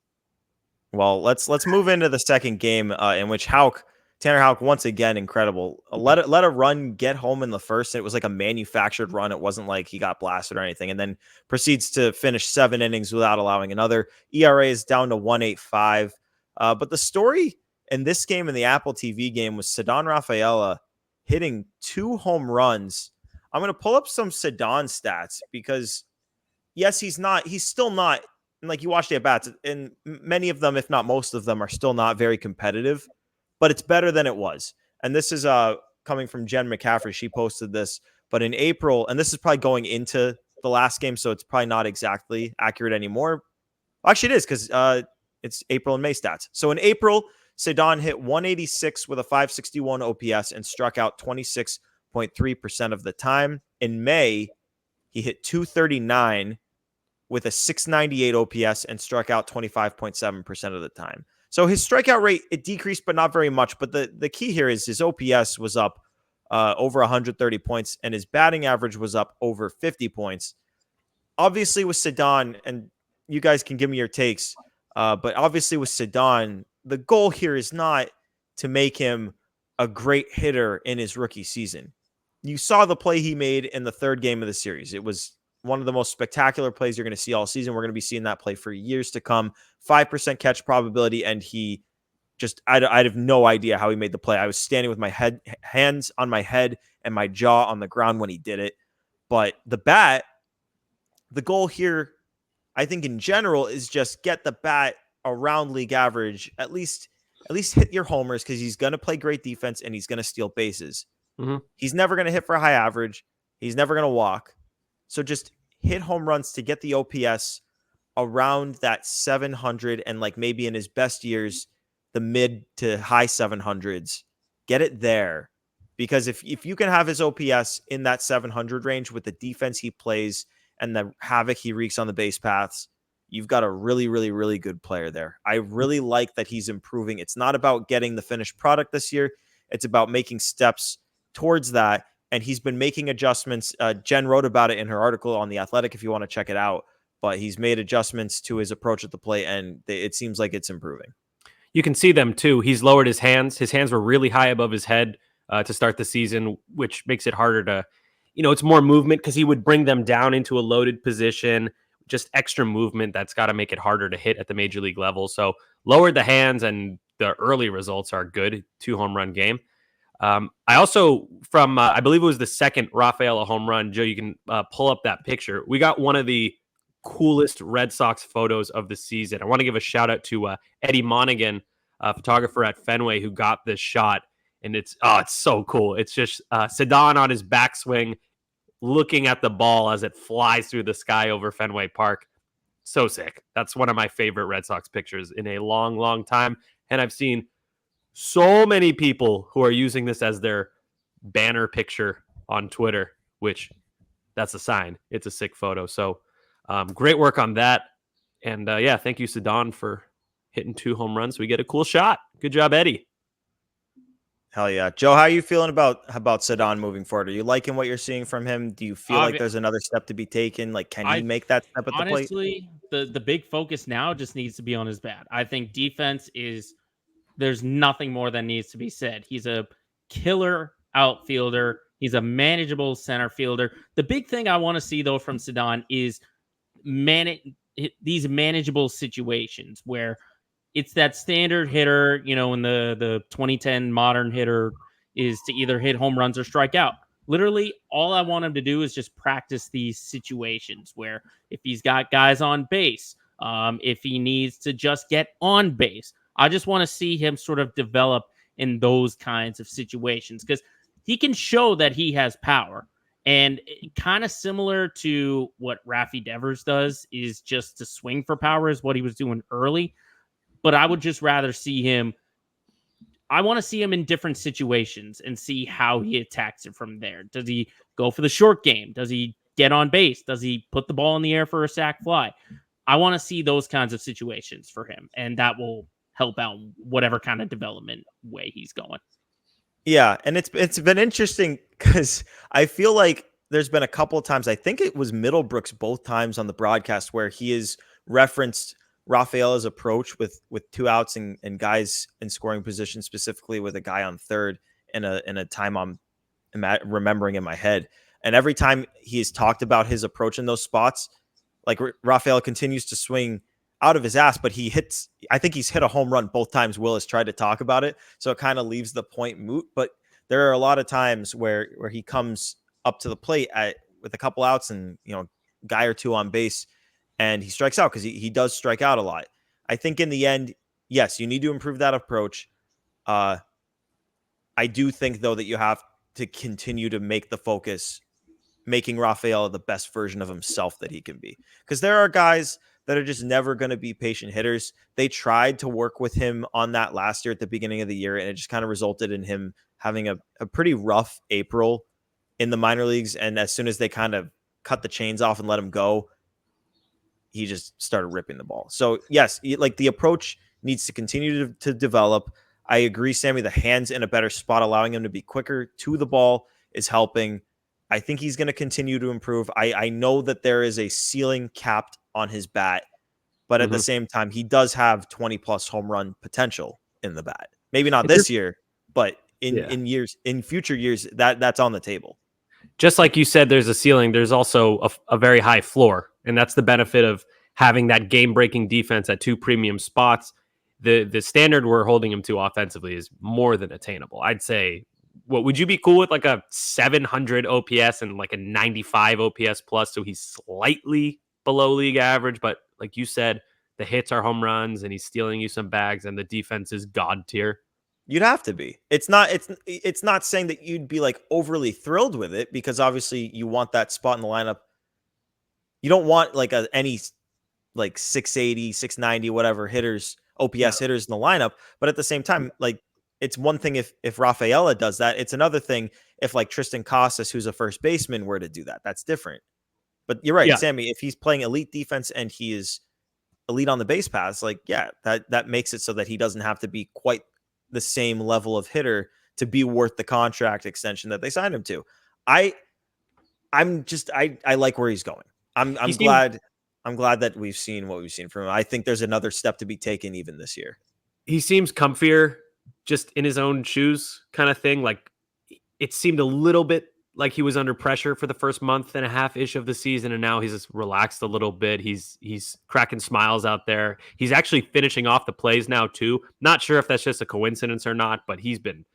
Speaker 3: Well, let's move into the second game in which Tanner Houck, once again, incredible. Let a run get home in the first. It was like a manufactured run. It wasn't like he got blasted or anything. And then proceeds to finish 7 innings without allowing another. ERA is down to 1.85. But the story in this game, in the Apple TV game, was Ceddanne Rafaela hitting 2 home runs. I'm going to pull up some Ceddanne stats because, yes, he's still not, like you watch the at-bats, and many of them, if not most of them, are still not very competitive, but it's better than it was. And this is coming from Jen McCaffrey. She posted this, but in April, and this is probably going into the last game, so it's probably not exactly accurate anymore. Actually, it is, because it's April and May stats. So in April, Ceddanne hit 186 with a 561 OPS and struck out 26.3% of the time. In May, he hit 239 with a 698 OPS and struck out 25.7% of the time. So his strikeout rate, it decreased, but not very much. But the key here is his OPS was up over 130 points, and his batting average was up over 50 points. Obviously, with Ceddanne, and you guys can give me your takes, but obviously with Ceddanne, the goal here is not to make him a great hitter in his rookie season. You saw the play he made in the 3rd game of the series. It was one of the most spectacular plays you're going to see all season. We're going to be seeing that play for years to come. 5% catch probability, and he just, I have no idea how he made the play. I was standing with my hands on my head and my jaw on the ground when he did it. But the goal here, I think in general, is just get the bat around league average, at least hit your homers, because he's going to play great defense and he's going to steal bases.
Speaker 5: Mm-hmm.
Speaker 3: He's never going to hit for a high average. He's never going to walk. So just hit home runs to get the OPS around that 700, and like maybe in his best years, the mid to high 700s. Get it there. Because if you can have his OPS in that 700 range with the defense he plays and the havoc he wreaks on the base paths, you've got a really, really, really good player there. I really like that he's improving. It's not about getting the finished product this year. It's about making steps towards that. And he's been making adjustments. Jen wrote about it in her article on The Athletic if you want to check it out. But he's made adjustments to his approach at the plate, and it seems like it's improving.
Speaker 5: You can see them, too. He's lowered his hands. His hands were really high above his head to start the season, which makes it harder to, it's more movement because he would bring them down into a loaded position, just extra movement that's got to make it harder to hit at the major league level. So lowered the hands, and the early results are good. 2 home run game. I also, from, I believe it was the second Rafaela home run, Joe, you can pull up that picture. We got one of the coolest Red Sox photos of the season. I want to give a shout out to Eddie Monaghan, photographer at Fenway, who got this shot. And it's so cool. It's just Ceddanne on his backswing, looking at the ball as it flies through the sky over Fenway Park. So sick. That's one of my favorite Red Sox pictures in a long, long time. And I've seen so many people who are using this as their banner picture on Twitter, which that's a sign. It's a sick photo. So great work on that. And yeah, thank you, Ceddanne, for hitting 2 home runs. We get a cool shot. Good job, Eddie.
Speaker 3: Hell yeah. Joe, how are you feeling about Ceddanne moving forward? Are you liking what you're seeing from him? Do you feel like there's another step to be taken? Like, can he make that step at the plate?
Speaker 4: Honestly, the big focus now just needs to be on his bat. I think defense is there's nothing more that needs to be said. He's a killer outfielder. He's a manageable center fielder. The big thing I want to see though from Ceddanne is these manageable situations where it's that standard hitter, you know, in the 2010 modern hitter is to either hit home runs or strike out. Literally, all I want him to do is just practice these situations where if he's got guys on base, if he needs to just get on base, I just want to see him sort of develop in those kinds of situations because he can show that he has power. And kind of similar to what Rafi Devers does is just to swing for power is what he was doing early. But I would just rather see him. I want to see him in different situations and see how he attacks it from there. Does he go for the short game? Does he get on base? Does he put the ball in the air for a sac fly? I want to see those kinds of situations for him, and that will help out whatever kind of development way he's going.
Speaker 3: Yeah, and it's been interesting because I feel like there's been a couple of times, I think it was Middlebrooks both times on the broadcast where he is referenced Rafaela's approach with 2 outs and guys in scoring position, specifically with a guy on third in a time I'm remembering in my head. And every time he's talked about his approach in those spots, like Rafaela continues to swing out of his ass, but I think he's hit a home run both times Will has tried to talk about it. So it kind of leaves the point moot. But there are a lot of times where he comes up to the plate with a couple outs and, you know, guy or 2 on base and he strikes out because he does strike out a lot. I think in the end, yes, you need to improve that approach. I do think, though, that you have to continue to make the focus making Rafaela the best version of himself that he can be. Because there are guys that are just never going to be patient hitters. They tried to work with him on that last year at the beginning of the year, and it just kind of resulted in him having a pretty rough April in the minor leagues. And as soon as they kind of cut the chains off and let him go, he just started ripping the ball. So yes, like the approach needs to continue to develop. I agree, Sammy, the hand's in a better spot, allowing him to be quicker to the ball is helping. I think he's going to continue to improve. I know that there is a ceiling capped on his bat, but at the same time, he does have 20 plus home run potential in the bat. Maybe not this year, but in future years, that's on the table.
Speaker 5: Just like you said, there's a ceiling. There's also a very high floor, and that's the benefit of having that game-breaking defense at 2 premium spots. The standard we're holding him to offensively is more than attainable. I'd say, what would you be cool with, like a 700 OPS and like a 95 OPS plus? So he's slightly below league average, but like you said, the hits are home runs, and he's stealing you some bags, and the defense is god tier.
Speaker 3: You'd have to be. It's not saying that you'd be like overly thrilled with it because obviously you want that spot in the lineup. You don't want like any like 680, 690, whatever hitters, OPS hitters in the lineup. But at the same time, like it's one thing if Rafaela does that. It's another thing if like Tristan Casas, who's a first baseman, were to do that. That's different. But you're right, Sammy, if he's playing elite defense and he is elite on the base paths, like, yeah, that makes it so that he doesn't have to be quite the same level of hitter to be worth the contract extension that they signed him to. I like where he's going. I'm glad that we've seen what we've seen from him. I think there's another step to be taken even this year.
Speaker 5: He seems comfier just in his own shoes kind of thing. Like it seemed a little bit like he was under pressure for the first month and a half ish of the season. And now he's just relaxed a little bit. He's cracking smiles out there. He's actually finishing off the plays now too. Not sure if that's just a coincidence or not, but he's been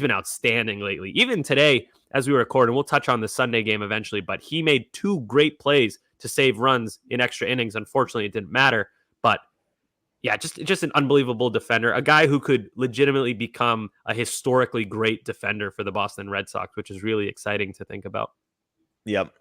Speaker 5: outstanding lately. Even today, as we record, and we'll touch on the Sunday game eventually, but he made 2 great plays to save runs in extra innings. Unfortunately, it didn't matter, but yeah, just an unbelievable defender, a guy who could legitimately become a historically great defender for the Boston Red Sox, which is really exciting to think about.
Speaker 3: Yep.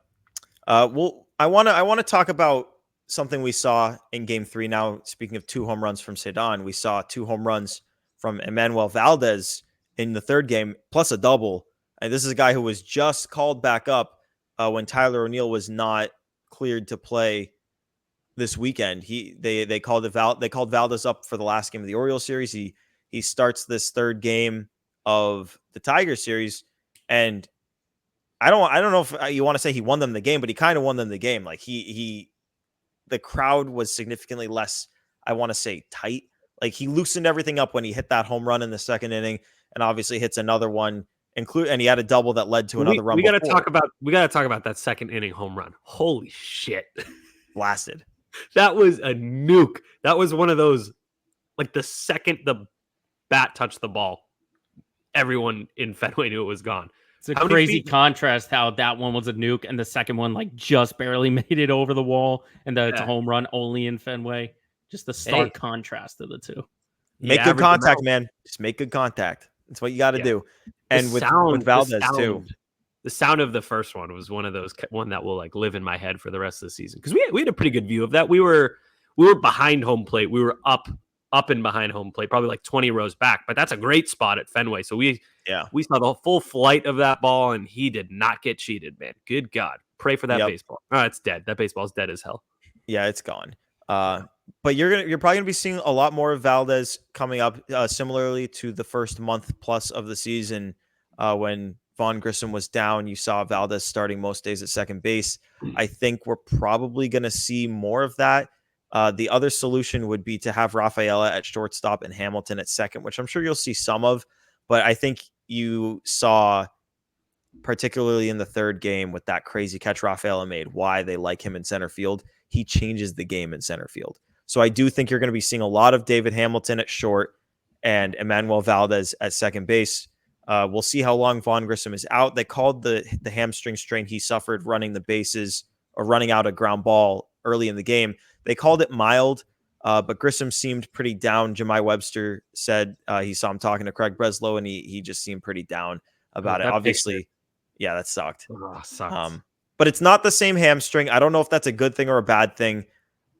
Speaker 3: Well, I want to talk about something we saw in Game 3. Now, speaking of 2 home runs from Ceddanne, we saw 2 home runs from Emmanuel Valdez in the third game, plus a double. And this is a guy who was just called back up when Tyler O'Neill was not cleared to play this weekend. They called Valdez up for the last game of the Orioles series. He starts this third game of the Tigers series, and I don't know if you want to say he won them the game, but he kind of won them the game. Like the crowd was significantly less, I want to say, tight. Like he loosened everything up when he hit that home run in the second inning, and obviously hits another one, and he had a double that led to another run.
Speaker 5: We got to talk about that second inning home run. Holy shit.
Speaker 3: Blasted.
Speaker 5: That was a nuke. That was one of those, like the second the bat touched the ball, everyone in Fenway knew it was gone.
Speaker 4: It's a crazy contrast how that one was a nuke and the second one like just barely made it over the wall, and that it's a home run only in Fenway. Just the stark contrast of the two.
Speaker 3: Make good contact, man. Just make good contact. That's what you got to do. And with Valdez too.
Speaker 5: The sound of the first one was one that will like live in my head for the rest of the season, because we had a pretty good view of that. We were behind home plate. We were up and behind home plate, probably like 20 rows back. But that's a great spot at Fenway. So we saw the full flight of that ball, and he did not get cheated, man. Good God. Pray for that baseball. Oh, it's dead. That baseball's dead as hell.
Speaker 3: Yeah, it's gone. But you're probably gonna be seeing a lot more of Valdez coming up, similarly to the first month plus of the season when Vaughn Grissom was down. You saw Valdez starting most days at second base. I think we're probably going to see more of that. The other solution would be to have Rafaela at shortstop and Hamilton at second, which I'm sure you'll see some of. But I think you saw, particularly in the third game with that crazy catch Rafaela made, why they like him in center field. He changes the game in center field. So I do think you're going to be seeing a lot of David Hamilton at short and Emmanuel Valdez at second base. We'll see how long Vaughn Grissom is out. They called the hamstring strain he suffered running the bases or running out a ground ball early in the game. They called it mild, but Grissom seemed pretty down. Jemai Webster said he saw him talking to Craig Breslow, and he just seemed pretty down about it. Obviously, that sucked.
Speaker 5: Sucks.
Speaker 3: But it's not the same hamstring. I don't know if that's a good thing or a bad thing.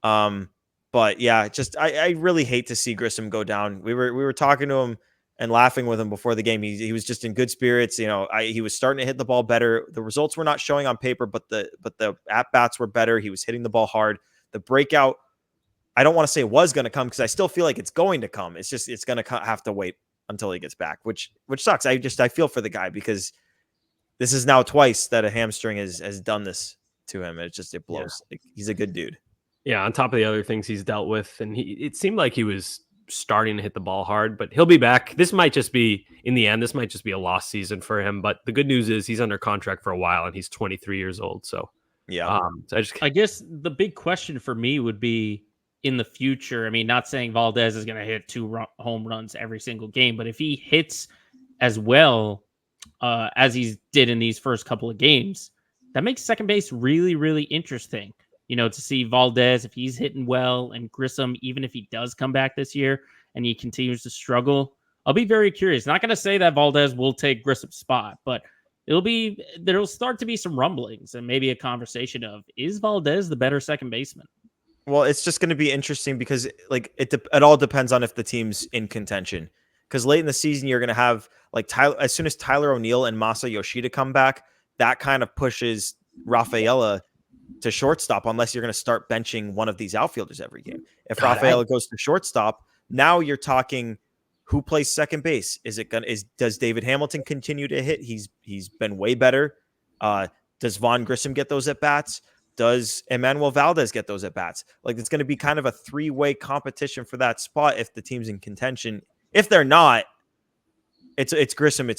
Speaker 3: But yeah, just I really hate to see Grissom go down. We were talking to him and laughing with him before the game. He was just in good spirits. He was starting to hit the ball better. The results were not showing on paper, but the at bats were better. He was hitting the ball hard. The breakout, I don't want to say was going to come, because I still feel like it's going to come. It's just it's going to have to wait until he gets back, which sucks. I feel for the guy, because this is now twice that a hamstring has done this to him. It blows. Yeah. He's a good dude.
Speaker 5: Yeah, on top of the other things he's dealt with, and it seemed like he was starting to hit the ball hard, but he'll be back. This might just be, in the end, a lost season for him. But the good news is he's under contract for a while, and he's 23 years old. So
Speaker 3: yeah,
Speaker 4: I guess the big question for me would be in the future. I mean, not saying Valdez is going to hit 2 home runs every single game, but if he hits as well as he did in these first couple of games, that makes second base really, really interesting. To see Valdez, if he's hitting well, and Grissom, even if he does come back this year and he continues to struggle, I'll be very curious. Not going to say that Valdez will take Grissom's spot, but there'll start to be some rumblings and maybe a conversation of, is Valdez the better second baseman?
Speaker 3: Well, it's just going to be interesting, because it all depends on if the team's in contention. Because late in the season, you're going to have as soon as Tyler O'Neill and Masa Yoshida come back, that kind of pushes Rafaela to shortstop, unless you're going to start benching one of these outfielders every game. If Rafaela goes to shortstop, now you're talking who plays second base. Does David Hamilton continue to hit? He's been way better. Does Vaughn Grissom get those at bats? Does Emmanuel Valdez get those at bats? It's going to be kind of a 3-way competition for that spot if the team's in contention. If they're not, it's Grissom.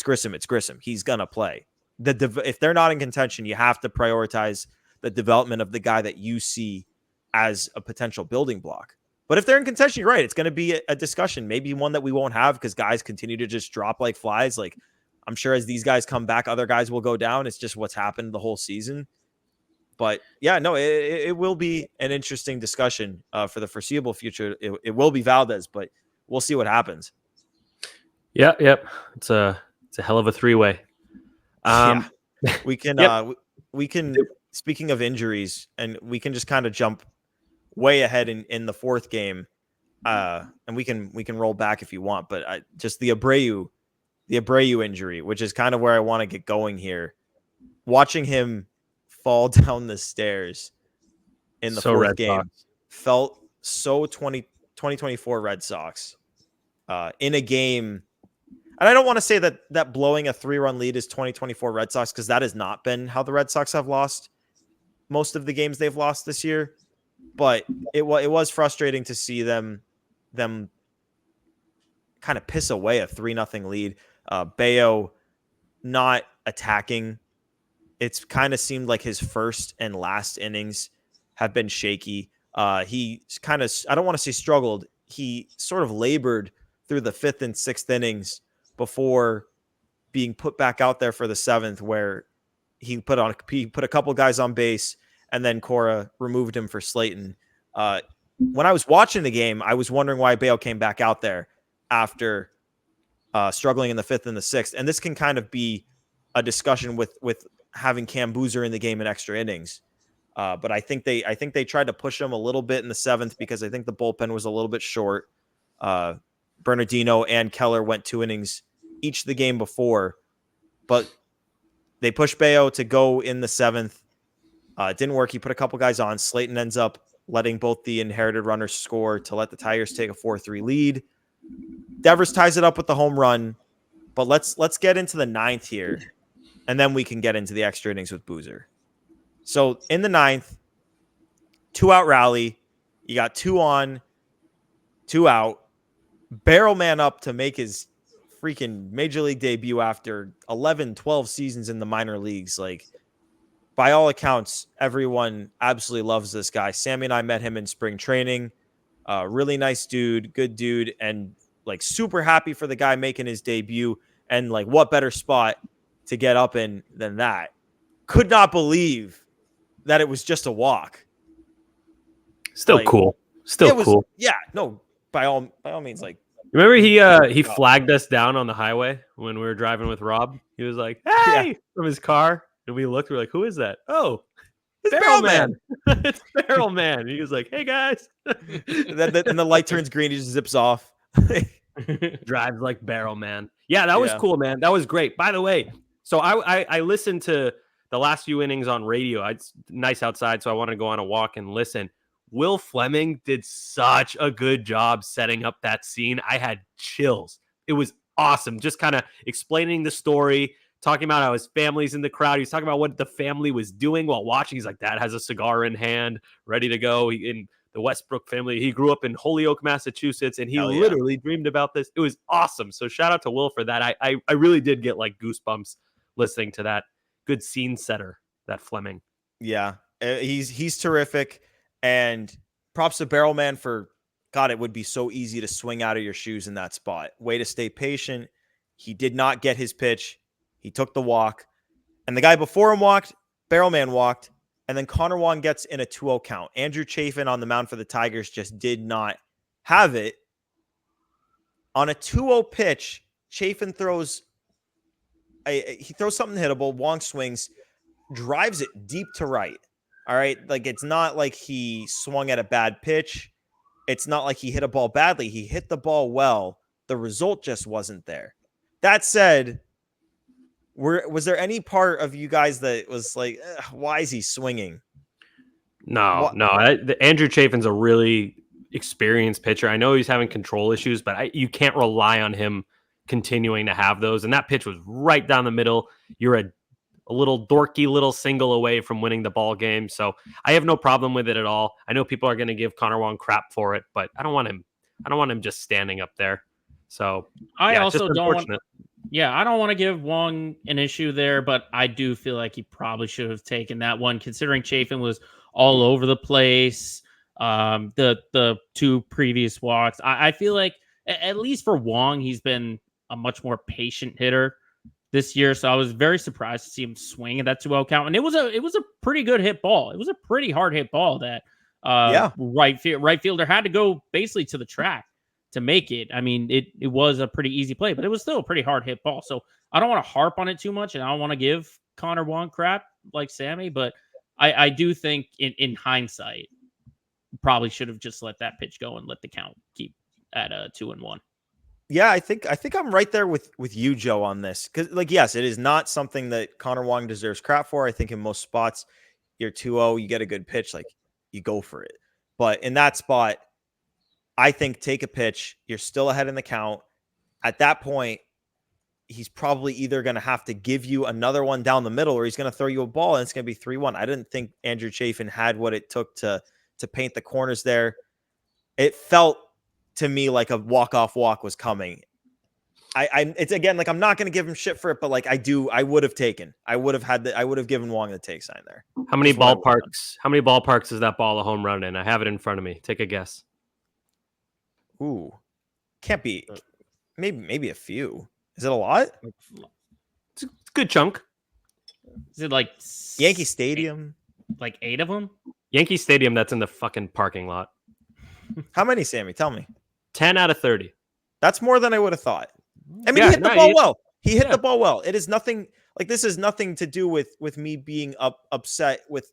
Speaker 3: He's going to play. If they're not in contention, you have to prioritize the development of the guy that you see as a potential building block. But if they're in contention, you're right. It's going to be a discussion, maybe one that we won't have, because guys continue to just drop like flies. I'm sure as these guys come back, other guys will go down. It's just what's happened the whole season. But yeah, no, it will be an interesting discussion for the foreseeable future. It will be Valdez, but we'll see what happens.
Speaker 5: Yep. It's a hell of a 3-way.
Speaker 3: We can we can. Speaking of injuries, and we can just kind of jump way ahead in the fourth game. and we can roll back if you want, but just the Abreu injury, which is kind of where I want to get going here. Watching him fall down the stairs in the fourth game felt so 2024 Red Sox in a game. And I don't want to say that blowing a 3-run lead is 2024 Red Sox, because that has not been how the Red Sox have lost most of the games they've lost this year. But it was frustrating to see them kind of piss away a 3-0 lead. Bayo not attacking. It's kind of seemed like his first and last innings have been shaky. He kind of, I don't want to say struggled. He sort of labored through the 5th and 6th innings before being put back out there for the 7th, where he put a couple guys on base, and then Cora removed him for Slayton. When I was watching the game, I was wondering why Bayo came back out there after struggling in the 5th and the 6th. And this can kind of be a discussion with having Cam Boozer in the game in extra innings. But I think they tried to push him a little bit in the 7th, because I think the bullpen was a little bit short. Bernardino and Keller went 2 innings each the game before, but they pushed Bayo to go in the 7th. It didn't work. He put a couple guys on. Slayton ends up letting both the inherited runners score to let the Tigers take a 4-3 lead. Devers ties it up with the home run, but let's get into the 9th here, and then we can get into the extra innings with Boozer. So in the 9th, 2-out rally. You got 2 on, 2 out. Barrel man up to make his freaking major league debut after 11, 12 seasons in the minor leagues. Like, by all accounts, everyone absolutely loves this guy. Sammy and I met him in spring training. Really nice dude, good dude, and like super happy for the guy making his debut. And like, what better spot to get up in than that? Could not believe that it was just a walk.
Speaker 5: Still cool. Still cool.
Speaker 3: Yeah, no, by all means, like.
Speaker 5: Remember he flagged us down on the highway when we were driving with Rob? He was like, "Hey!" from his car. And we looked, we were like, "Who is that?" "Oh, it's Barrel Man." It's Barrel Man. He was like, "Hey guys."
Speaker 3: And the light turns green, he just zips off.
Speaker 5: Drives like Barrel Man. Yeah, that was cool, man. That was great. By the way, so I listened to the last few innings on radio. It's nice outside, so I wanted to go on a walk and listen. Will Fleming did such a good job setting up that scene. I had chills. It was awesome. Just kind of explaining the story, talking about how his family's in the crowd. He's talking about what the family was doing while watching. He's like, Dad has a cigar in hand, ready to go. In the Westbrook family, he grew up in Holyoke, Massachusetts, and he literally dreamed about this. It was awesome. So shout out to Will for that. I really did get like goosebumps listening to that. Good scene setter, that Fleming.
Speaker 3: Yeah, he's terrific. And props to Barrel Man for, God, it would be so easy to swing out of your shoes in that spot. Way to stay patient. He did not get his pitch. He took the walk. And the guy before him walked, Barrel Man walked, and then Connor Wong gets in a 2-0 count. Andrew Chafin on the mound for the Tigers just did not have it. On a 2-0 pitch, Chafin throws something hittable. Wong swings, drives it deep to right. All right. Like, it's not like he swung at a bad pitch. It's not like he hit a ball badly. He hit the ball well. The result just wasn't there. That said, was there any part of you guys that was like, why is he swinging?
Speaker 5: No. Andrew Chafin's a really experienced pitcher. I know he's having control issues, but you can't rely on him continuing to have those. And that pitch was right down the middle. You're a little dorky little single away from winning the ball game. So I have no problem with it at all. I know people are going to give Connor Wong crap for it, but I don't want him just standing up there. So
Speaker 4: I also don't want, I don't want to give Wong an issue there, but I do feel like he probably should have taken that one, considering Chafin was all over the place. The 2 previous walks, I feel like at least for Wong, he's been a much more patient hitter this year, so I was very surprised to see him swing at that 2-0 count, and it was a pretty good hit ball. It was a pretty hard hit ball that right fielder had to go basically to the track to make it. I mean, it was a pretty easy play, but it was still a pretty hard hit ball. So I don't want to harp on it too much, and I don't want to give Connor Wong crap like Sammy, but I do think in hindsight, probably should have just let that pitch go and let the count keep at 2-1.
Speaker 3: Yeah, I think I'm right there with you, Joe, on this. Because, like, yes, it is not something that Connor Wong deserves crap for. I think in most spots, you're 2-0, you get a good pitch, like, you go for it. But in that spot, I think take a pitch, you're still ahead in the count. At that point, he's probably either going to have to give you another one down the middle or he's going to throw you a ball and it's going to be 3-1. I didn't think Andrew Chafin had what it took to paint the corners there. It felt to me like a walk-off walk was coming. It's again, like, I'm not going to give him shit for it, but like I would have given Wong the take sign there.
Speaker 5: How many ballparks is that ball a home run in? I have it in front of me. Take a guess.
Speaker 3: Ooh, can't be. Maybe a few. Is it a lot?
Speaker 5: It's a good chunk.
Speaker 4: Is it like
Speaker 3: Yankee Stadium?
Speaker 4: Like 8 of them?
Speaker 5: Yankee Stadium, that's in the fucking parking lot.
Speaker 3: How many, Sammy? Tell me.
Speaker 5: 10 out of 30.
Speaker 3: That's more than I would have thought. I mean, he hit the ball well. He hit the ball well. It is nothing like this is nothing to do with me being upset with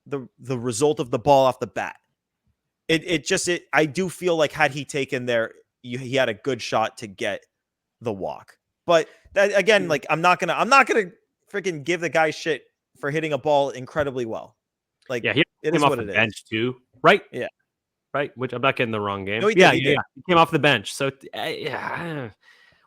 Speaker 3: the result of the ball off the bat. I do feel like had he taken there, he had a good shot to get the walk. But that, again, like I'm not gonna freaking give the guy shit for hitting a ball incredibly well. Like,
Speaker 5: yeah, he came off the bench too, right? Yeah, right. Which I'm not getting the wrong game.
Speaker 3: No, he did.
Speaker 5: He came off the bench. So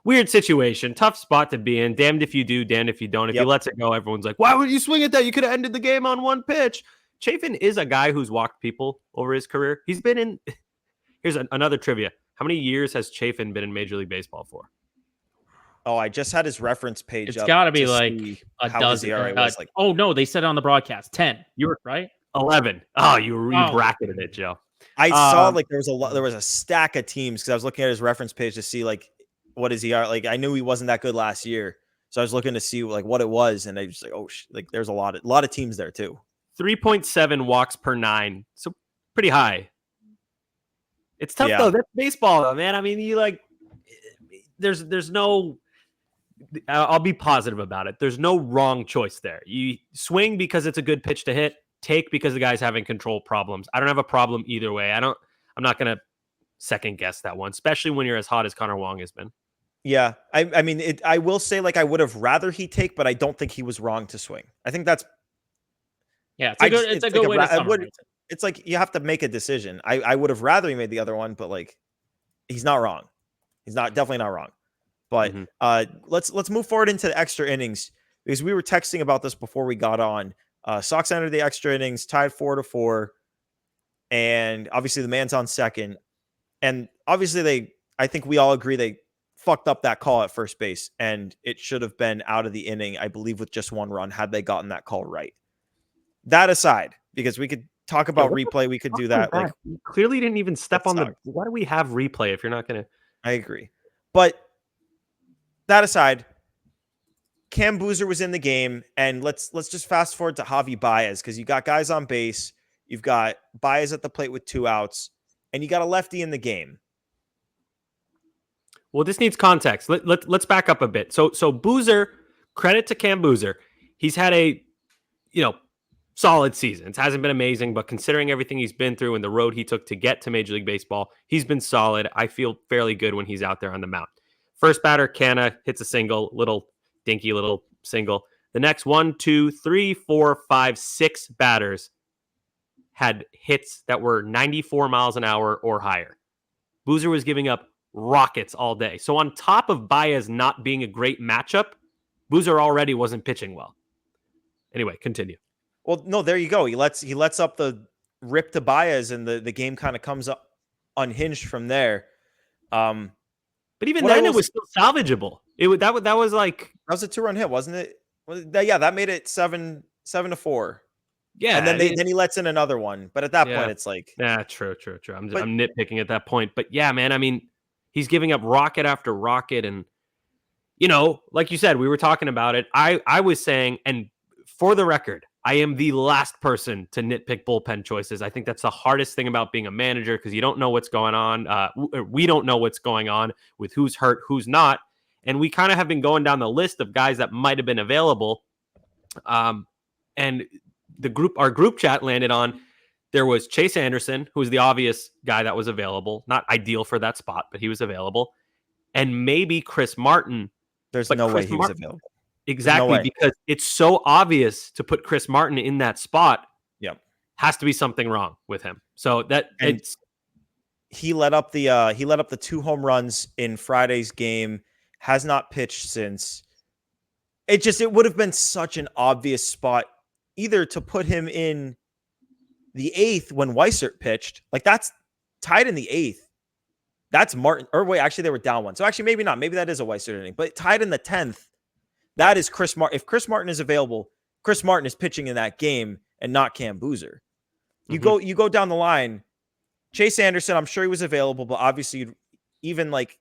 Speaker 5: weird situation, tough spot to be in. Damned if you do, damned if you don't. If he lets it go, everyone's like, "Why would you swing at that? You could have ended the game on one pitch." Chafin is a guy who's walked people over his career. He's been in. Here's another trivia. How many years has Chafin been in Major League Baseball for?
Speaker 3: Oh, I just had his reference page.
Speaker 4: It's got to be like a dozen. Oh no, they said it on the broadcast 10. You were right.
Speaker 5: 11. Oh, you bracketed it, Joe.
Speaker 3: I saw like there was a stack of teams because I was looking at his reference page to see like what is he like. I knew he wasn't that good last year, so I was looking to see like what it was, and I was like, oh, like there's a lot of teams there too.
Speaker 5: 3.7 walks per 9, so pretty high. It's tough though. That's baseball, though, man. I mean, you like there's no. I'll be positive about it. There's no wrong choice there. You swing because it's a good pitch to hit. Take because the guy's having control problems. I don't have a problem either way. I'm not going to second guess that one, especially when you're as hot as Connor Wong has been.
Speaker 3: Yeah. I mean, I will say like I would have rather he take, but I don't think he was wrong to swing. I think that's.
Speaker 4: Yeah, it's a good way to summarize it.
Speaker 3: It's like you have to make a decision. I would have rather he made the other one, but like he's not wrong. He's definitely not wrong. But let's move forward into the extra innings because we were texting about this before we got on. Sox entered the extra innings, tied 4-4, and obviously the man's on second. And obviously I think we all agree they fucked up that call at first base, and it should have been out of the inning, I believe, with just one run had they gotten that call right. That aside, because we could talk about replay, we could do that. Like,
Speaker 5: you clearly didn't even step on the. Why do we have replay if you're not going to?
Speaker 3: I agree, but that aside, Cam Boozer was in the game, and let's just fast forward to Javi Baez because you got guys on base, you've got Baez at the plate with 2 outs, and you got a lefty in the game.
Speaker 5: Well, this needs context. Let's back up a bit. So Boozer, credit to Cam Boozer, he's had a solid season. It hasn't been amazing, but considering everything he's been through and the road he took to get to Major League Baseball, he's been solid. I feel fairly good when he's out there on the mound. First batter, Canna hits a single, dinky little single. The next 1, 2, 3, 4, 5, 6 batters had hits that were 94 miles an hour or higher. Boozer was giving up rockets all day. So on top of Baez not being a great matchup, Boozer already wasn't pitching well. Anyway, continue.
Speaker 3: Well, no, there you go. He lets up the rip to Baez, and the game kind of comes up unhinged from there.
Speaker 5: But even then, it was still salvageable. That was like
Speaker 3: that was a 2-run hit, wasn't it? Yeah, that made it 7-4.
Speaker 5: Yeah,
Speaker 3: and then he lets in another one. But at that point, it's like,
Speaker 5: true. I'm nitpicking at that point. But yeah, man, I mean, he's giving up rocket after rocket, and like you said, we were talking about it. I was saying, and for the record, I am the last person to nitpick bullpen choices. I think that's the hardest thing about being a manager because you don't know what's going on. We don't know what's going on with who's hurt, who's not. And we kind of have been going down the list of guys that might have been available. And our group chat landed on There was Chase Anderson, who was the obvious guy that was available. Not ideal for that spot, but he was available. And maybe Chris Martin.
Speaker 3: There's
Speaker 5: But
Speaker 3: no way
Speaker 5: Chris
Speaker 3: he was available.
Speaker 5: Exactly,
Speaker 3: way.
Speaker 5: because it's so obvious to put Chris Martin in that spot.
Speaker 3: Yep.
Speaker 5: Has to be something wrong with him. So
Speaker 3: he let up the 2 home runs in Friday's game, has not pitched since. It would have been such an obvious spot either to put him in the 8th when Weissert pitched. Like, that's tied in the 8th. That's Martin. Or wait, actually they were down 1. So actually maybe not. Maybe that is a Weissert inning. But tied in the 10th, that is Chris Martin. If Chris Martin is available, Chris Martin is pitching in that game and not Cam Boozer. You go down the line. Chase Anderson, I'm sure he was available, but obviously even like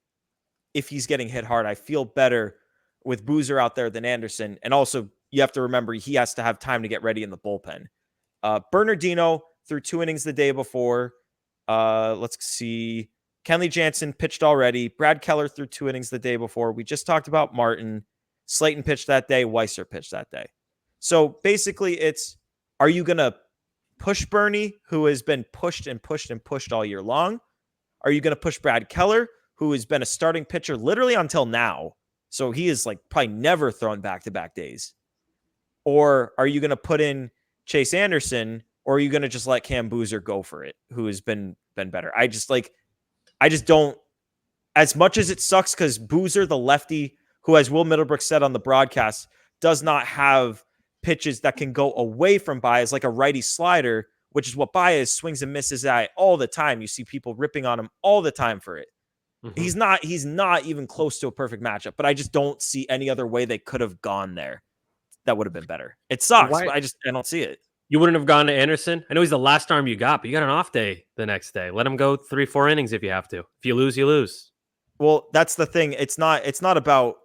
Speaker 3: if he's getting hit hard, I feel better with Boozer out there than Anderson. And also you have to remember he has to have time to get ready in the bullpen. Bernardino threw 2 innings the day before. Let's see. Kenley Jansen pitched already. Brad Keller threw 2 innings the day before. We just talked about Martin. Slayton pitched that day. Weissert pitched that day. So basically are you going to push Bernie, who has been pushed and pushed and pushed all year long? Are you going to push Brad Keller, who has been a starting pitcher literally until now? So he is like probably never thrown back-to-back days. Or are you going to put in Chase Anderson, or are you going to just let Cam Boozer go for it, who has been better? I just don't, as much as it sucks because Boozer, the lefty, who, as Will Middlebrook said on the broadcast, does not have pitches that can go away from Baez like a righty slider, which is what Baez swings and misses at all the time. You see people ripping on him all the time for it. Mm-hmm. He's not even close to a perfect matchup, but I just don't see any other way they could have gone there that would have been better. It sucks, but I don't see it.
Speaker 5: You wouldn't have gone to Anderson? I know he's the last arm you got, but you got an off day the next day. Let him go 3-4 innings if you have to. If you lose, you lose.
Speaker 3: Well, that's the thing. It's not about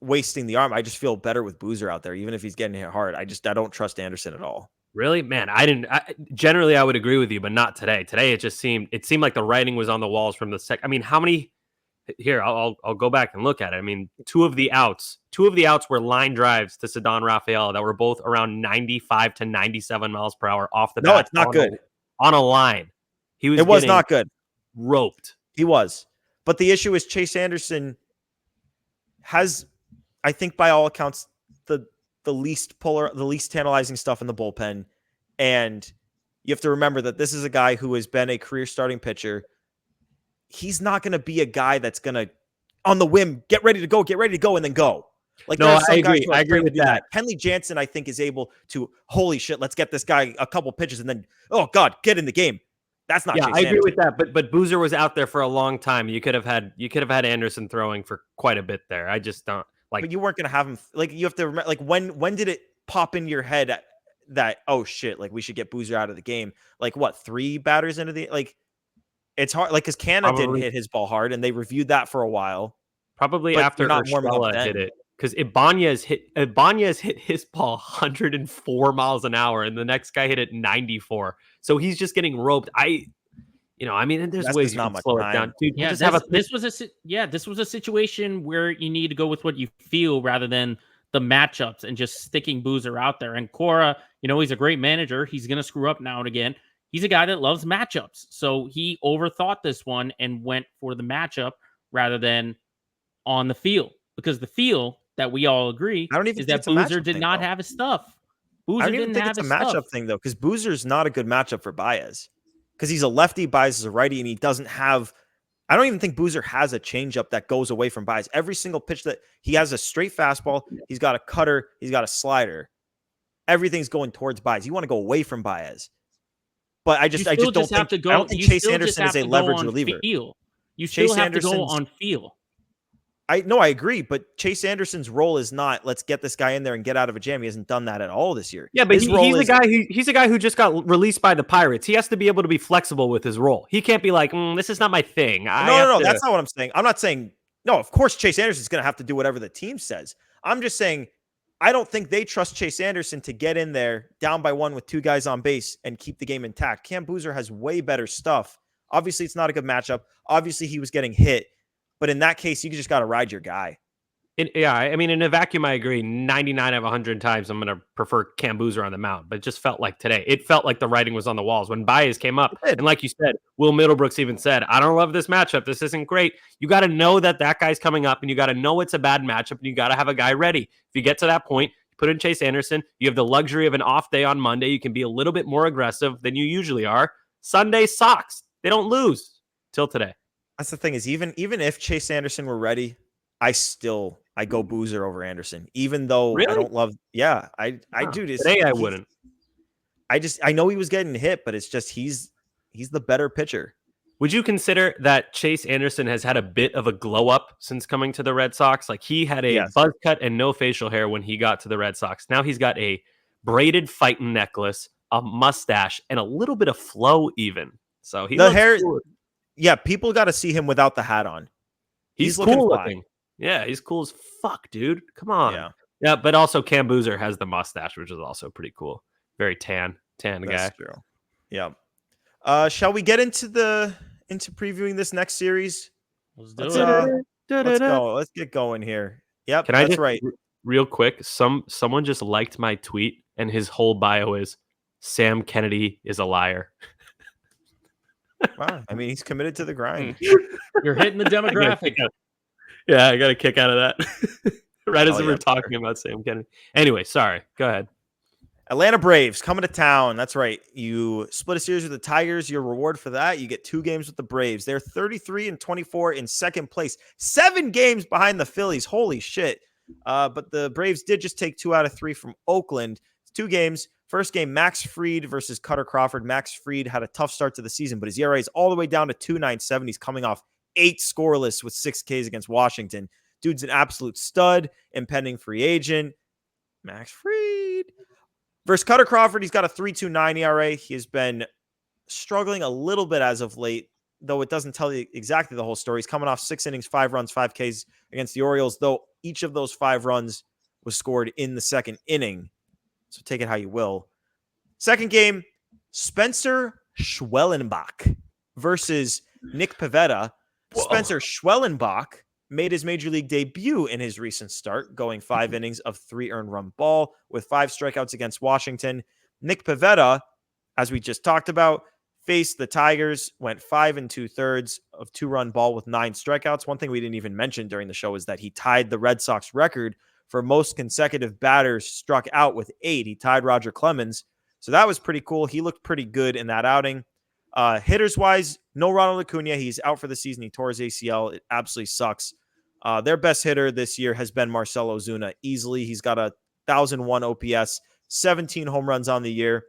Speaker 3: wasting the arm. I just feel better with Boozer out there, even if he's getting hit hard. I don't trust Anderson at all.
Speaker 5: Really, man? Generally I would agree with you, but not today. Today it seemed like the writing was on the walls from the second. I mean, how many? Here, I'll go back and look at it. I mean, two of the outs were line drives to Ceddanne Rafaela that were both around 95 to 97 miles per hour off the bat.
Speaker 3: No, it's not good.
Speaker 5: On a line.
Speaker 3: It was not good.
Speaker 5: Roped.
Speaker 3: He was. But the issue is Chase Anderson has, I think by all accounts, the least tantalizing stuff in the bullpen. And you have to remember that this is a guy who has been a career starting pitcher. He's not going to be a guy that's going to, on the whim, get ready to go, and then go. Like, no,
Speaker 5: I agree. I agree with that.
Speaker 3: Kenley Jansen, I think, is able to, holy shit, let's get this guy a couple pitches and then, oh God, get in the game. That's not.
Speaker 5: Yeah,
Speaker 3: Chase
Speaker 5: I agree
Speaker 3: Anderson.
Speaker 5: with that. But Boozer was out there for a long time. You could have had Anderson throwing for quite a bit there. I just don't like.
Speaker 3: But you weren't going to have him. Like, you have to remember. Like, when did it pop in your head that, oh shit, like we should get Boozer out of the game? Like, what, 3 batters into the like? It's hard, like, because Canna didn't hit his ball hard, and they reviewed that for a while.
Speaker 5: Probably after Urshela hit it, because Ibanez hit his ball 104 miles an hour, and the next guy hit it 94. So he's just getting roped. There's ways you can slow it down, dude.
Speaker 4: Yeah, this was a situation where you need to go with what you feel rather than the matchups and just sticking Boozer out there. And Cora, he's a great manager. He's going to screw up now and again. He's a guy that loves matchups. So he overthought this one and went for the matchup rather than on the field. Because the feel that we all agree is that Boozer did not have his stuff. Boozer didn't have his stuff. I don't even think it's a matchup thing, though, because Boozer's not a good matchup for Baez. Because he's a lefty, Baez is a righty, and he doesn't have... I don't even think Boozer has a changeup that goes away from Baez. Every single pitch that... He has a straight fastball, he's got a cutter, he's got a slider. Everything's going towards Baez. You want to go away from Baez. But I just don't think Chase Anderson is a leverage reliever. You still have to go on feel.
Speaker 3: I agree, but Chase Anderson's role is not let's get this guy in there and get out of a jam. He hasn't done that at all this year.
Speaker 5: Yeah, but he's a guy who just got released by the Pirates. He has to be able to be flexible with his role. He can't be like, this is not my thing.
Speaker 3: No, that's not what I'm saying. I'm not saying no. Of course, Chase Anderson's going to have to do whatever the team says. I'm just saying I don't think they trust Chase Anderson to get in there down by 1 with 2 guys on base and keep the game intact. Cam Boozer has way better stuff. Obviously, it's not a good matchup. Obviously, he was getting hit. But in that case, you just got to ride your guy.
Speaker 5: I mean, in a vacuum, I agree. 99 of 100 times, I'm going to prefer Cam Boozer on the mound. But it just felt like today. It felt like the writing was on the walls. When Baez came up, and like you said, Will Middlebrooks even said, I don't love this matchup. This isn't great. You got to know that guy's coming up, and you got to know it's a bad matchup, and you got to have a guy ready. If you get to that point, you put in Chase Anderson. You have the luxury of an off day on Monday. You can be a little bit more aggressive than you usually are. Sunday Sox. They don't lose till today.
Speaker 3: That's the thing is even if Chase Anderson were ready, I go Boozer over Anderson, even though
Speaker 5: Really?
Speaker 3: I don't love. Yeah, I do this.
Speaker 5: Today I wouldn't.
Speaker 3: I know he was getting hit, but it's just he's the better pitcher.
Speaker 5: Would you consider that Chase Anderson has had a bit of a glow up since coming to the Red Sox? Like he had a buzz cut and no facial hair when he got to the Red Sox. Now he's got a braided fighting necklace, a mustache, and a little bit of flow even. So he looks
Speaker 3: hair.
Speaker 5: cool.
Speaker 3: Yeah, people got to see him without the hat on.
Speaker 5: He's cool looking. Yeah, he's cool as fuck, dude. Come on. Yeah, but also Cam Boozer has the mustache, which is also pretty cool. Very tan guy.
Speaker 3: That's true. Yeah. Shall we get into previewing this next series?
Speaker 4: Let's
Speaker 3: Let's go. Let's get going here. Yep,
Speaker 5: Can I
Speaker 3: that's
Speaker 5: just,
Speaker 3: right.
Speaker 5: Real quick, someone just liked my tweet, and his whole bio is Sam Kennedy is a liar.
Speaker 3: Wow. I mean, he's committed to the grind.
Speaker 4: You're hitting the demographic.
Speaker 5: Yeah, I got a kick out of that. Right as we were talking about Sam Kennedy. Anyway, sorry. Go ahead.
Speaker 3: Atlanta Braves coming to town. That's right. You split a series with the Tigers. Your reward for that, you get 2 games with the Braves. They're 33-24 in second place. 7 games behind the Phillies. Holy shit. But the Braves did just take 2 out of 3 from Oakland. It's 2 games. First game, Max Fried versus Cutter Crawford. Max Fried had a tough start to the season, but his ERA is all the way down to 2.97. He's coming off 8 scoreless with 6 Ks against Washington. Dude's an absolute stud, impending free agent. Max Fried. Versus Cutter Crawford, he's got a 3.29 ERA. He has been struggling a little bit as of late, though it doesn't tell you exactly the whole story. He's coming off 6 innings, 5 runs, 5 Ks against the Orioles, though each of those 5 runs was scored in the second inning. So take it how you will. Second game, Spencer Schwellenbach versus Nick Pivetta. Spencer Schwellenbach made his major league debut in his recent start, going 5 innings of 3 earned run ball with 5 strikeouts against Washington. Nick Pivetta, as we just talked about, faced the Tigers, went 5 2/3 of 2-run ball with 9 strikeouts. One thing we didn't even mention during the show is that he tied the Red Sox record for most consecutive batters struck out with 8. He tied Roger Clemens. So that was pretty cool. He looked pretty good in that outing. Hitters-wise, no Ronald Acuna. He's out for the season. He tore his ACL. It absolutely sucks. Their best hitter this year has been Marcell Ozuna. Easily, he's got a 1,001 OPS, 17 home runs on the year.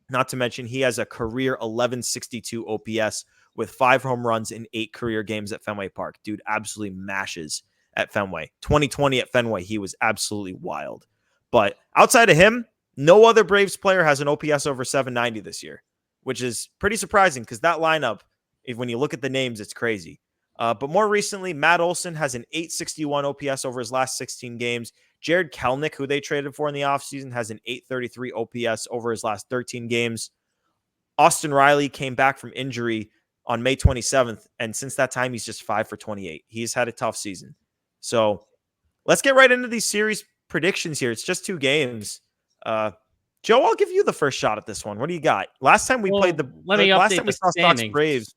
Speaker 3: Not to mention, he has a career 1162 OPS with 5 home runs in 8 career games at Fenway Park. Dude absolutely mashes at Fenway. 2020 at Fenway, he was absolutely wild. But outside of him, no other Braves player has an OPS over 790 this year, which is pretty surprising because that lineup, when you look at the names, it's crazy. But more recently, Matt Olson has an 861 OPS over his last 16 games. Jared Kelenic, who they traded for in the offseason, has an 833 OPS over his last 13 games. Austin Riley came back from injury on May 27th, and since that time, he's just 5 for 28. He's had a tough season. So let's get right into these series predictions here. It's just 2 games. Joe, I'll give you the first shot at this one. What do you got? Last time we played last time we saw Sox Braves.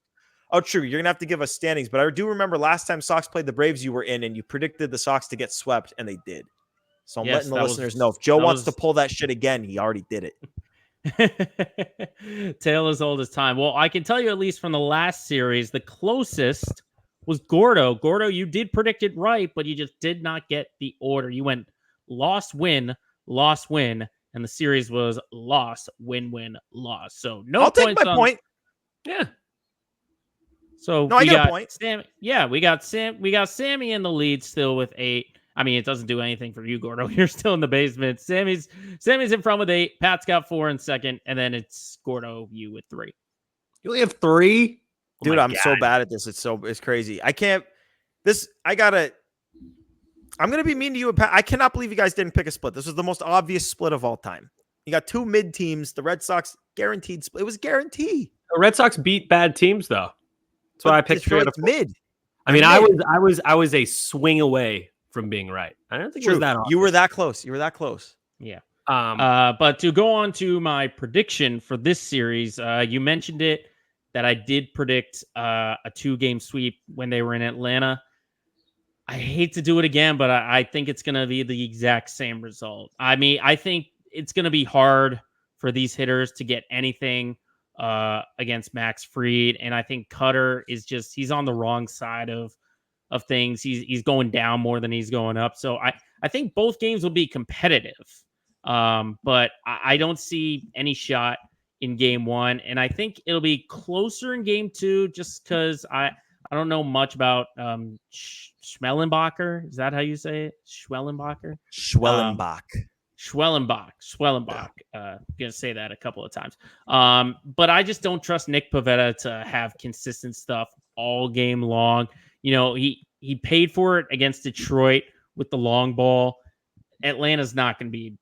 Speaker 3: Oh, true. You're going to have to give us standings, but I do remember last time Sox played the Braves you were in, and you predicted the Sox to get swept, and they did. So I'm letting the listeners know. If Joe wants to pull that shit again, he already did
Speaker 4: it. Tale as old as time. Well, I can tell you at least from the last series, the closest was Gordo. Gordo, you did predict it right, but you just did not get the order. You went loss, win, and the series was loss, win, loss. So no
Speaker 3: I'll
Speaker 4: points
Speaker 3: take my point.
Speaker 4: Yeah. So
Speaker 3: no, I got a point.
Speaker 4: We got Sammy in the lead still with 8. I mean, it doesn't do anything for you, Gordo. You're still in the basement. Sammy's in front with 8. Pat's got 4 in second, and then it's Gordo, you with 3.
Speaker 5: You only have 3?
Speaker 3: Dude, I'm so bad at this. It's crazy. I'm going to be mean to you. I cannot believe you guys didn't pick a split. This was the most obvious split of all time. You got 2 mid teams. The Red Sox guaranteed split. It was guaranteed.
Speaker 5: The Red Sox beat bad teams, though. That's why I picked 3 out of 4.
Speaker 3: Mid.
Speaker 5: I mean, I was a swing away from being right. I don't think it
Speaker 3: True.
Speaker 5: was that
Speaker 3: You were
Speaker 5: obvious.
Speaker 3: that close. You were that close.
Speaker 4: Yeah.
Speaker 5: Um,
Speaker 4: But to go on to my prediction for this series, you mentioned it that I did predict a 2-game sweep when they were in Atlanta. I hate to do it again, but I think it's going to be the exact same result. I mean, I think it's going to be hard for these hitters to get anything against Max Fried, and I think Cutter is he's on the wrong side of things. He's going down more than he's going up. So I think both games will be competitive. But I don't see any shot in game 1, and I think it'll be closer in game 2 just because I don't know much about Schmellenbacher. Is that how you say it? Schwellenbacher?
Speaker 3: Schwellenbach.
Speaker 4: Schwellenbach. Gonna say that a couple of times. But I just don't trust Nick Pivetta to have consistent stuff all game long. You know, he paid for it against Detroit with the long ball. Atlanta's not going to be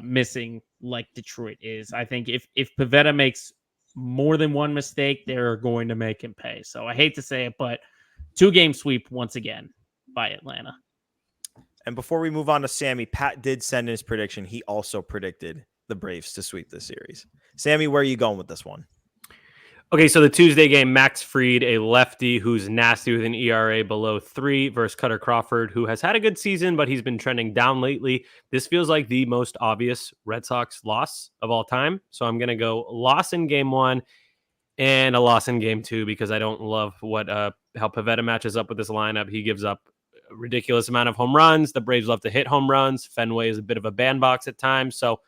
Speaker 4: missing like Detroit is. I think if Pivetta makes more than one mistake, they're going to make him pay. So I hate to say it, but 2-game sweep once again by Atlanta.
Speaker 3: And before we move on to Sammy, Pat did send his prediction. He also predicted the Braves to sweep this series. Sammy, where are you going with this one?
Speaker 5: Okay, so the Tuesday game, Max Fried, a lefty who's nasty with an ERA below 3 versus Cutter Crawford, who has had a good season, but he's been trending down lately. This feels like the most obvious Red Sox loss of all time. So I'm going to go loss in game 1 and a loss in game 2 because I don't love how Pivetta matches up with this lineup. He gives up a ridiculous amount of home runs. The Braves love to hit home runs. Fenway is a bit of a bandbox at times. So,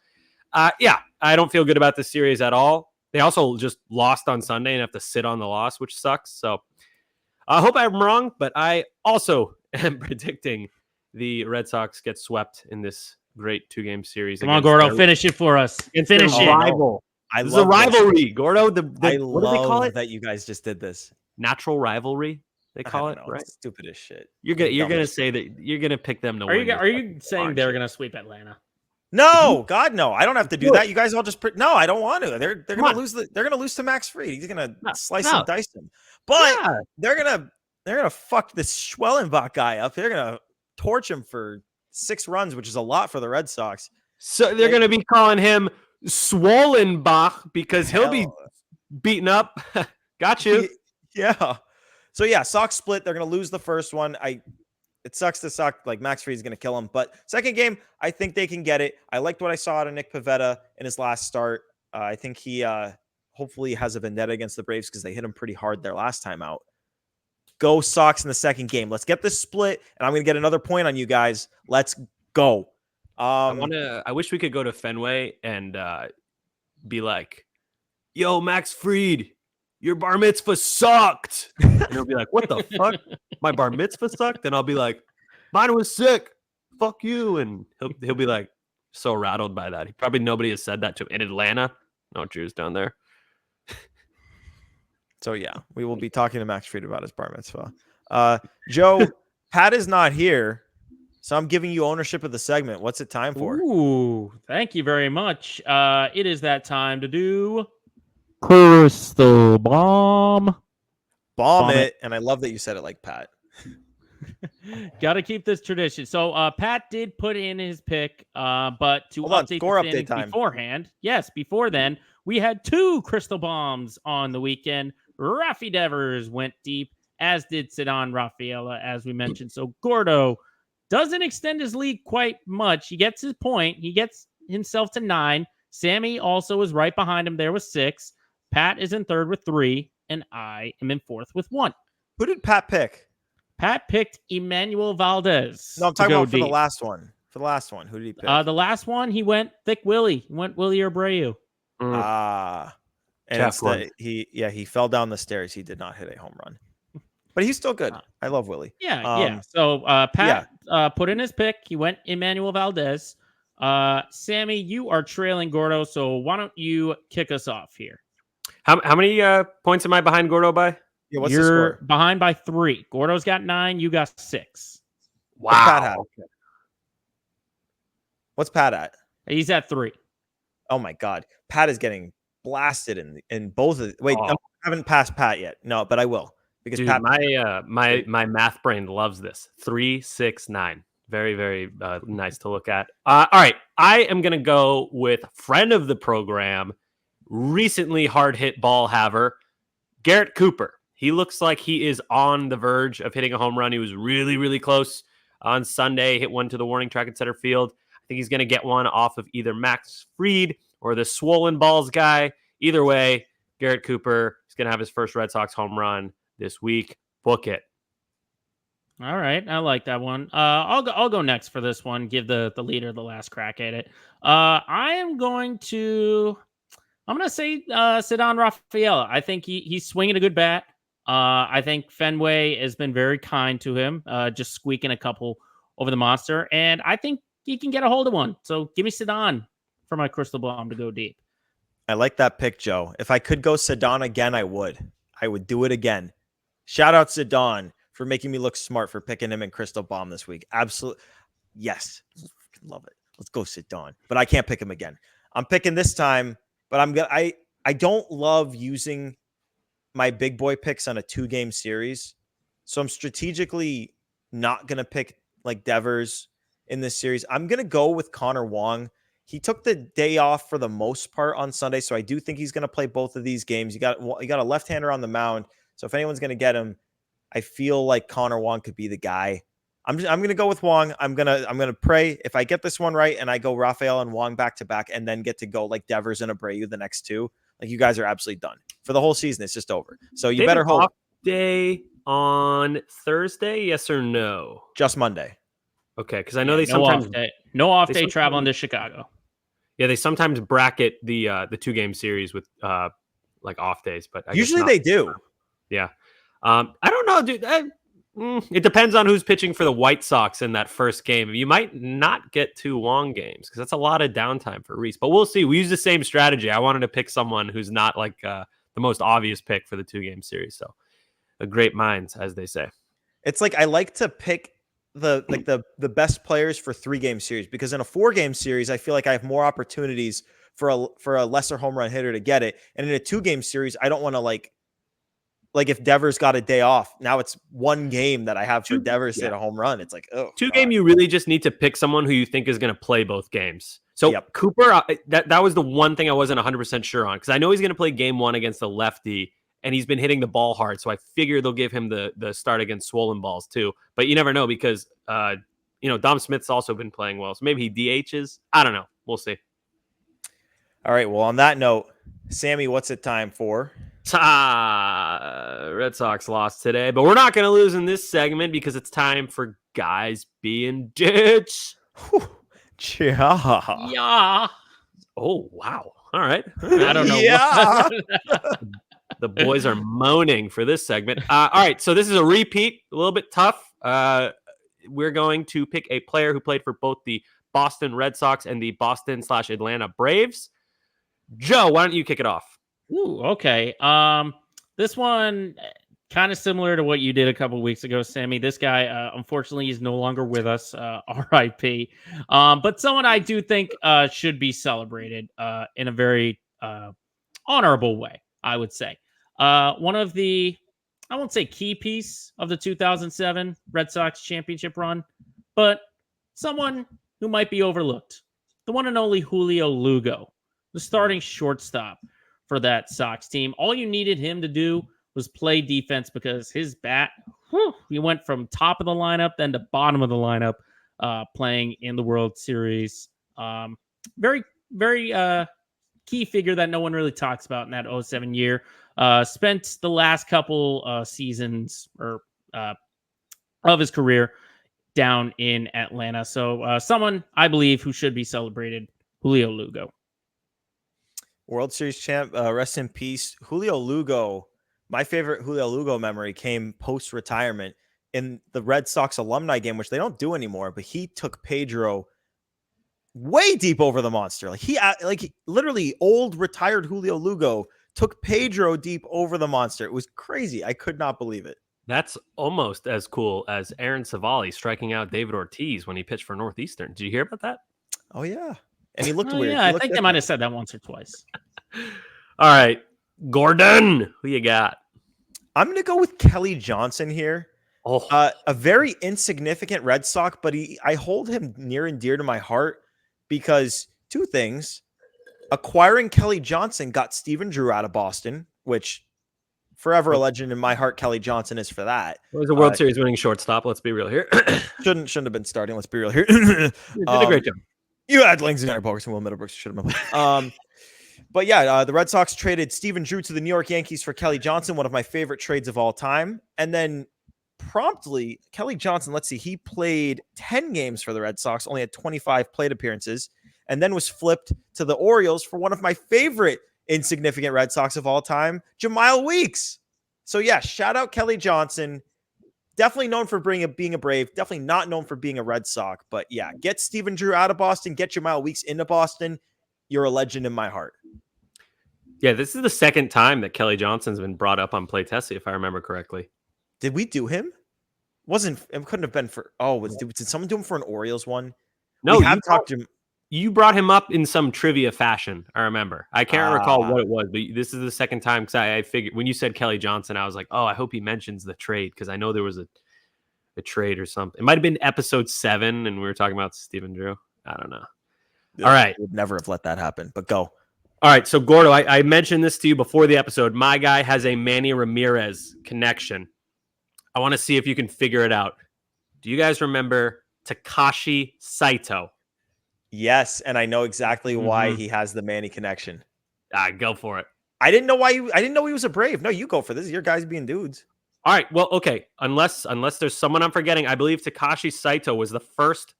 Speaker 5: yeah, I don't feel good about this series at all. They also just lost on Sunday and have to sit on the loss, which sucks. So I hope I'm wrong, but I also am predicting the Red Sox get swept in this great 2-game series.
Speaker 4: Come on, Gordo, finish it for us. Finish it.
Speaker 5: Rival. This is a rivalry, Gordo. What do they call it?
Speaker 3: That you guys just did this.
Speaker 5: Natural rivalry, they call it, right?
Speaker 3: It's stupid as shit.
Speaker 5: You're gonna say that you're gonna pick them to win.
Speaker 4: Are you saying they're gonna sweep Atlanta?
Speaker 3: No, God, no. I don't have to do that. You guys all just no. I don't want to. They're gonna lose. They're gonna lose to Max Fried. He's gonna slice and dice him. But they're gonna fuck this Schwellenbach guy up. They're gonna torch him for 6 runs, which is a lot for the Red Sox.
Speaker 5: So they're gonna be calling him Swollenbach because he'll be beaten up. Got you.
Speaker 3: Yeah. So yeah, Sox split. They're gonna lose the first one. It sucks to suck. Like Max Fried's going to kill him. But second game, I think they can get it. I liked what I saw out of Nick Pivetta in his last start. I think he hopefully has a vendetta against the Braves because they hit him pretty hard their last time out. Go Sox in the second game. Let's get this split, and I'm going to get another point on you guys. Let's go.
Speaker 5: I wish we could go to Fenway and be like, yo, Max Fried, your bar mitzvah sucked. And he'll be like, what the fuck? My bar mitzvah sucked? And I'll be like, mine was sick. Fuck you. And he'll be like so rattled by that. Nobody has said that to him. In Atlanta, no Jews down there.
Speaker 3: So yeah, we will be talking to Max Fried about his bar mitzvah. Joe, Pat is not here, so I'm giving you ownership of the segment. What's it time for?
Speaker 4: Ooh, thank you very much. It is that time to do Crystal Bomb.
Speaker 3: Bomb it. And I love that you said it like Pat.
Speaker 4: Got to keep this tradition. So Pat did put in his pick, but to update
Speaker 3: score
Speaker 4: the
Speaker 3: update time
Speaker 4: beforehand, before then, we had 2 Crystal Bombs on the weekend. Rafi Devers went deep, as did Ceddanne Rafaela, as we mentioned. So Gordo doesn't extend his lead quite much. He gets his point. He gets himself to 9. Sammy also is right behind him there with 6. Pat is in third with 3, and I am in fourth with 1.
Speaker 3: Who did Pat pick?
Speaker 4: Pat picked Emmanuel Valdez.
Speaker 3: No, I'm talking about for the last one. For the last one, who did he pick?
Speaker 4: The last one, he went Thick Willie. He went Willie Abreu.
Speaker 3: And he fell down the stairs. He did not hit a home run, but he's still good. I love Willie.
Speaker 4: Yeah. So Pat put in his pick. He went Emmanuel Valdez. Sammy, you are trailing Gordo, so why don't you kick us off here?
Speaker 5: How many points am I behind Gordo by?
Speaker 3: Yeah, what's
Speaker 4: You're
Speaker 3: the score?
Speaker 4: behind by 3. Gordo's got 9. You got 6.
Speaker 5: Wow.
Speaker 3: What's Pat at?
Speaker 4: He's at 3.
Speaker 3: Oh my God, Pat is getting blasted in both of. Wait, no, I haven't passed Pat yet. No, but I will because
Speaker 5: Dude,
Speaker 3: Pat,
Speaker 5: my math brain loves this. 3, 6, 9. Very, very nice to look at. All right, I am gonna go with friend of the program, recently hard hit ball haver, Garrett Cooper. He looks like he is on the verge of hitting a home run. He was really, really close on Sunday. Hit one to the warning track at center field. I think he's gonna get one off of either Max Fried or the swollen balls guy. Either way, Garrett Cooper is gonna have his first Red Sox home run this week. Book it.
Speaker 4: All right, I like that one. I'll go next for this one. Give the leader the last crack at it. I'm going to say Ceddanne Rafaela. I think he's swinging a good bat. I think Fenway has been very kind to him, just squeaking a couple over the monster, and I think he can get a hold of one. So give me Ceddanne for my crystal bomb to go deep.
Speaker 3: I like that pick, Joe. If I could go Ceddanne again, I would. I would do it again. Shout out Ceddanne for making me look smart for picking him in crystal bomb this week. Absolutely. Yes. Love it. Let's go Ceddanne. But I can't pick him again. I'm picking this time, but I don't love using my big boy picks on a 2-game series. So I'm strategically not going to pick like Devers in this series. I'm going to go with Connor Wong. He took the day off for the most part on Sunday, so I do think he's going to play both of these games. You got a left-hander on the mound, so if anyone's going to get him, I feel like Connor Wong could be the guy. I'm going to go with Wong. I'm going to pray if I get this one right and I go Rafael and Wong back to back and then get to go like Devers and Abreu the next two. Like you guys are absolutely done for the whole season. It's just over. So you better hope.
Speaker 5: Off day on Thursday, yes or no?
Speaker 3: Just Monday.
Speaker 5: Okay, because I know they
Speaker 4: no
Speaker 5: sometimes
Speaker 4: off day traveling to Chicago.
Speaker 5: Yeah, they sometimes bracket the 2-game series with like off days, but
Speaker 3: usually they do.
Speaker 5: Yeah, I don't know, dude. It depends on who's pitching for the White Sox in that first game. You might not get 2 long games because that's a lot of downtime for Reese. But we'll see. We use the same strategy. I wanted to pick someone who's not like the most obvious pick for the 2-game series. So, a great minds, as they say.
Speaker 3: It's like I like to pick the best players for 3-game series because in a 4-game series, I feel like I have more opportunities for a lesser home run hitter to get it. And in a 2-game series, I don't want to like if Devers got a day off, now it's 1 game that I have for Devers to hit a home run. It's like, oh,
Speaker 5: 2-game, you really just need to pick someone who you think is going to play both games. So Cooper, that was the one thing I wasn't 100% sure on because I know he's going to play game 1 against the lefty and he's been hitting the ball hard. So I figure they'll give him the start against swollen balls too. But you never know because, Dom Smith's also been playing well. So maybe he DHs. I don't know. We'll see.
Speaker 3: All right. Well, on that note, Sammy, what's it time for?
Speaker 5: Red Sox lost today, but we're not going to lose in this segment because it's time for guys being ditched.
Speaker 3: Yeah.
Speaker 5: Oh, wow. All right. I don't know.
Speaker 3: Yeah.
Speaker 5: The boys are moaning for this segment. All right. So this is a repeat, a little bit tough. We're going to pick a player who played for both the Boston Red Sox and the Boston/Atlanta Braves. Joe, why don't you kick it off?
Speaker 4: Ooh, okay. This one kind of similar to what you did a couple weeks ago, Sammy. This guy, unfortunately, is no longer with us. R.I.P. But someone I do think should be celebrated in a very honorable way, I would say. One of the, I won't say key piece of the 2007 Red Sox championship run, but someone who might be overlooked. The one and only Julio Lugo, the starting shortstop for that Sox team. All you needed him to do was play defense because his bat, he went from top of the lineup then to bottom of the lineup playing in the World Series. Very, very key figure that no one really talks about in that 2007 year. Spent the last couple seasons of his career down in Atlanta. So someone I believe who should be celebrated, Julio Lugo.
Speaker 3: World Series champ, rest in peace. Julio Lugo, my favorite Julio Lugo memory came post-retirement in the Red Sox alumni game, which they don't do anymore, but he took Pedro way deep over the monster. Like literally old retired Julio Lugo took Pedro deep over the monster. It was crazy. I could not believe it.
Speaker 5: That's almost as cool as Aaron Savali striking out David Ortiz when he pitched for Northeastern. Did you hear about that?
Speaker 3: Oh, yeah. And he looked weird.
Speaker 4: Yeah, I think they might have said that once or twice.
Speaker 5: All right. Gordon, who you got?
Speaker 3: I'm going to go with Kelly Johnson here.
Speaker 5: Oh,
Speaker 3: A very insignificant Red Sox, but I hold him near and dear to my heart because two things. Acquiring Kelly Johnson got Stephen Drew out of Boston, which forever a legend in my heart. Kelly Johnson is for that.
Speaker 5: it was a World Series winning shortstop. Let's be real here.
Speaker 3: Shouldn't have been starting. Let's be real here.
Speaker 5: You did a great job.
Speaker 3: You had Langston, Bogus, and Will Middlebrooks. Should have been. But yeah, the Red Sox traded Stephen Drew to the New York Yankees for Kelly Johnson, one of my favorite trades of all time. And then promptly, Kelly Johnson, let's see, he played 10 games for the Red Sox, only had 25 plate appearances, and then was flipped to the Orioles for one of my favorite insignificant Red Sox of all time, Jemile Weeks. So yeah, shout out Kelly Johnson. Definitely known for being a Brave, definitely not known for being a Red Sox. But yeah, get Stephen Drew out of Boston, get Jemile Weeks into Boston. You're a legend in my heart.
Speaker 5: Yeah, this is the second time that Kelly Johnson's been brought up on Play Tessie, if I remember correctly.
Speaker 3: Did we do him? It couldn't have been for. Did someone do him for an Orioles one?
Speaker 5: No,
Speaker 3: we have talked to him.
Speaker 5: You brought him up in some trivia fashion. I remember. I can't recall what it was, but this is the second time because I figured when you said Kelly Johnson, I was like, oh, I hope he mentions the trade because I know there was a trade or something. It might have been episode 7, and we were talking about Stephen Drew. I don't know. All right,
Speaker 3: would never have let that happen. But go.
Speaker 5: All right, so Gordo, I mentioned this to you before the episode. My guy has a Manny Ramirez connection. I want to see if you can figure it out. Do you guys remember Takashi Saito?
Speaker 3: Yes, and I know exactly why he has the Manny connection.
Speaker 5: Go for it.
Speaker 3: I didn't know he was a Brave. No, you go for this. Your guys being dudes.
Speaker 5: All right, well, okay. Unless there's someone I'm forgetting, I believe Takashi Saito was the first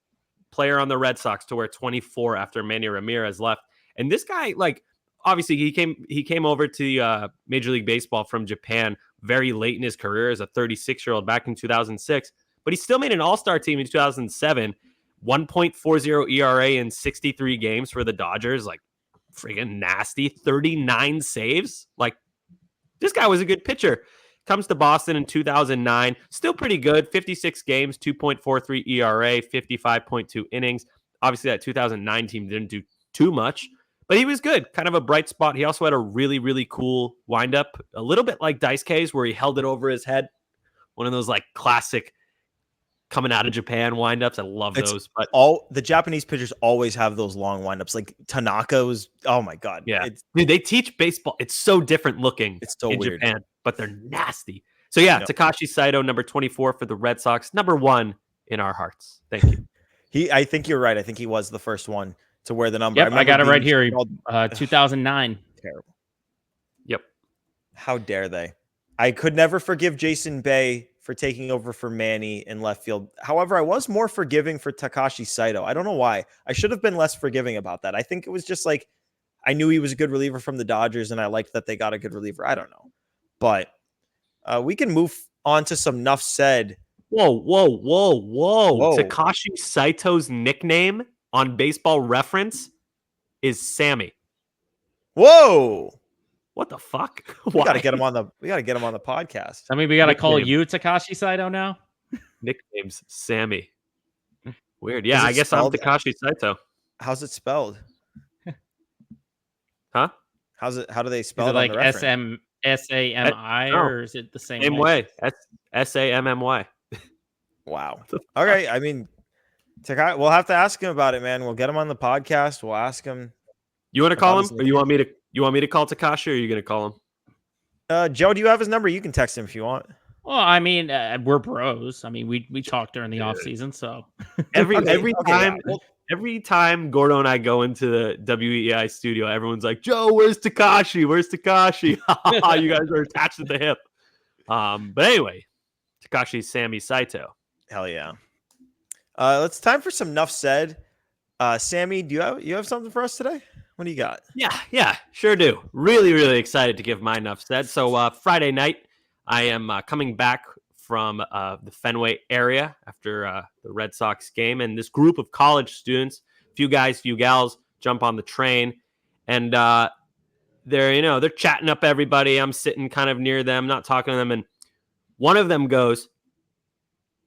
Speaker 5: player on the Red Sox to wear 24 after Manny Ramirez left. And this guy, like, obviously he came over to Major League Baseball from Japan very late in his career as a 36-year-old back in 2006, but he still made an all-star team in 2007, 1.40 ERA in 63 games for the Dodgers, like friggin' nasty, 39 saves. Like, this guy was a good pitcher. Comes to Boston in 2009, still pretty good, 56 games, 2.43 ERA, 55.2 innings. Obviously that 2009 team didn't do too much, but he was good, kind of a bright spot. He also had a really, really cool windup, a little bit like Dice K's where he held it over his head. One of those like classic coming out of Japan windups. I love those. But
Speaker 3: all the Japanese pitchers always have those long windups. Like Tanaka was, oh my God.
Speaker 5: Yeah. Dude, they teach baseball. It's so different looking
Speaker 3: it's so
Speaker 5: in
Speaker 3: weird.
Speaker 5: Japan, but they're nasty. So yeah, Takashi Saito, number 24 for the Red Sox, number 1 in our hearts. Thank you.
Speaker 3: I think you're right. I think he was the first one to wear the number.
Speaker 4: Yep, I got it right here. 2009.
Speaker 3: Terrible.
Speaker 5: Yep.
Speaker 3: How dare they? I could never forgive Jason Bay for taking over for Manny in left field. However, I was more forgiving for Takashi Saito. I don't know why. I should have been less forgiving about that. I think it was just like I knew he was a good reliever from the Dodgers, and I liked that they got a good reliever. I don't know. But we can move on to some Nuff Said.
Speaker 5: Whoa. Takashi Saito's nickname on Baseball Reference is Sammy.
Speaker 3: Whoa.
Speaker 5: What the fuck?
Speaker 3: We gotta get him on the podcast.
Speaker 4: I mean, we gotta call you Takashi Saito now.
Speaker 5: Nickname's Sammy. Weird. Yeah, I guess I'm Takashi Saito.
Speaker 3: How's it spelled?
Speaker 5: Huh?
Speaker 3: How do they spell
Speaker 4: it?
Speaker 3: Is it
Speaker 4: like
Speaker 3: SAMI,
Speaker 4: or is it the same
Speaker 5: way? SAMMY.
Speaker 3: Wow. Okay. I mean, we'll have to ask him about it, man. We'll get him on the podcast. We'll ask him.
Speaker 5: You want to call him, or you want me to call Takashi, or are you going to call
Speaker 3: him? Joe, do you have his number? You can text him if you want.
Speaker 4: Well, I mean, we're bros. I mean, we talk during the off season, so
Speaker 5: every time Gordo and I go into the WEI studio, everyone's like, "Joe, where's Takashi? Where's Takashi?" You guys are attached at the hip. But anyway, Takashi Sammy Saito.
Speaker 3: Hell yeah. It's time for some Nuff Said. Sammy, do you have something for us today? What do you got?
Speaker 5: Yeah, sure do. Really, really excited to give my Nuff Said. So Friday night, I am coming back from the Fenway area after the Red Sox game, and this group of college students, few guys, few gals, jump on the train, and they're chatting up everybody. I'm sitting kind of near them, not talking to them, and one of them goes,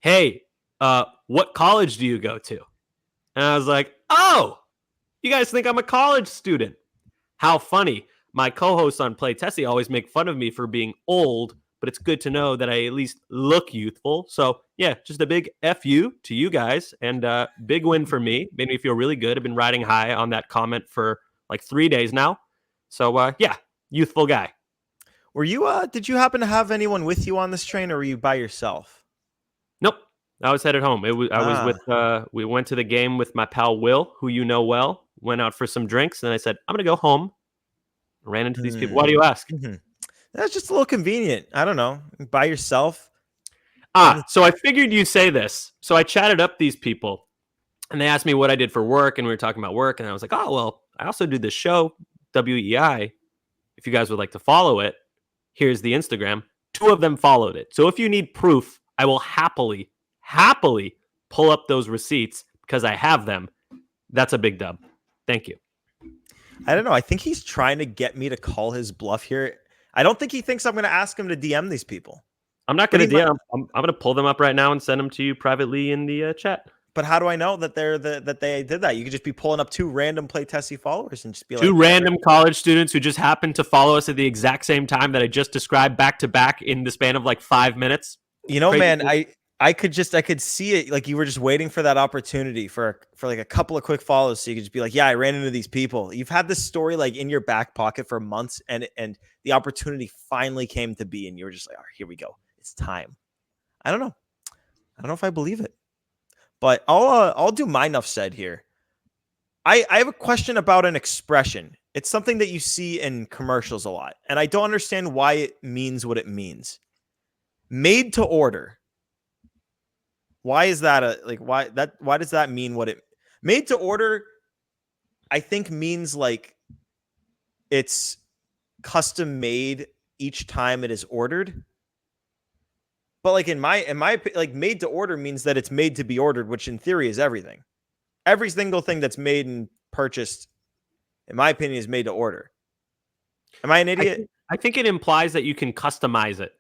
Speaker 5: "Hey, what college do you go to?" And I was like, "Oh, you guys think I'm a college student? How funny." My co-hosts on Play Tessie always make fun of me for being old but it's good to know that I at least look youthful. So yeah, just a big FU to you guys, and big win for me. Made me feel really good. I've been riding high on that comment for like 3 days now. So yeah, youthful guy.
Speaker 3: Were you? Did you happen to have anyone with you on this train, or were you by yourself?
Speaker 5: Nope, I was headed home. I was with. We went to the game with my pal Will, who you know well. Went out for some drinks, and I said I'm gonna go home. Ran into these people. Why do you ask?
Speaker 3: Mm-hmm. That's just a little convenient. I don't know. By yourself.
Speaker 5: So I figured you'd say this. So I chatted up these people, and they asked me what I did for work, and we were talking about work, and I was like, oh, well, I also do this show, WEI. If you guys would like to follow it, here's the Instagram. 2 of them followed it. So if you need proof, I will happily pull up those receipts because I have them. That's a big dub. Thank you.
Speaker 3: I don't know. I think he's trying to get me to call his bluff here. I don't think he thinks I'm going to ask him to DM these people.
Speaker 5: I'm not going to DM. I'm going to pull them up right now and send them to you privately in the chat.
Speaker 3: But how do I know that that they did that? You could just be pulling up 2 random Play Tessie followers and just be
Speaker 5: 2 random college students who just happened to follow us at the exact same time that I just described back to back in the span of like 5 minutes.
Speaker 3: You know, man, I could see it like you were just waiting for that opportunity for like a couple of quick follows, so you could just be like, yeah, I ran into these people. You've had this story like in your back pocket for months, and the opportunity finally came to be, and you were just like, all right, here we go, it's time. I don't know if I believe it, but I'll do my enough said here. I have a question about an expression. It's something that you see in commercials a lot, and I don't understand why it means what it means. Made to order. Why is that why does that mean what it made to order? I think means like it's custom made each time it is ordered. But like in my like made to order means that it's made to be ordered, which in theory is everything. Every single thing that's made and purchased, in my opinion, is made to order. Am I an idiot?
Speaker 5: I think it implies that you can customize it.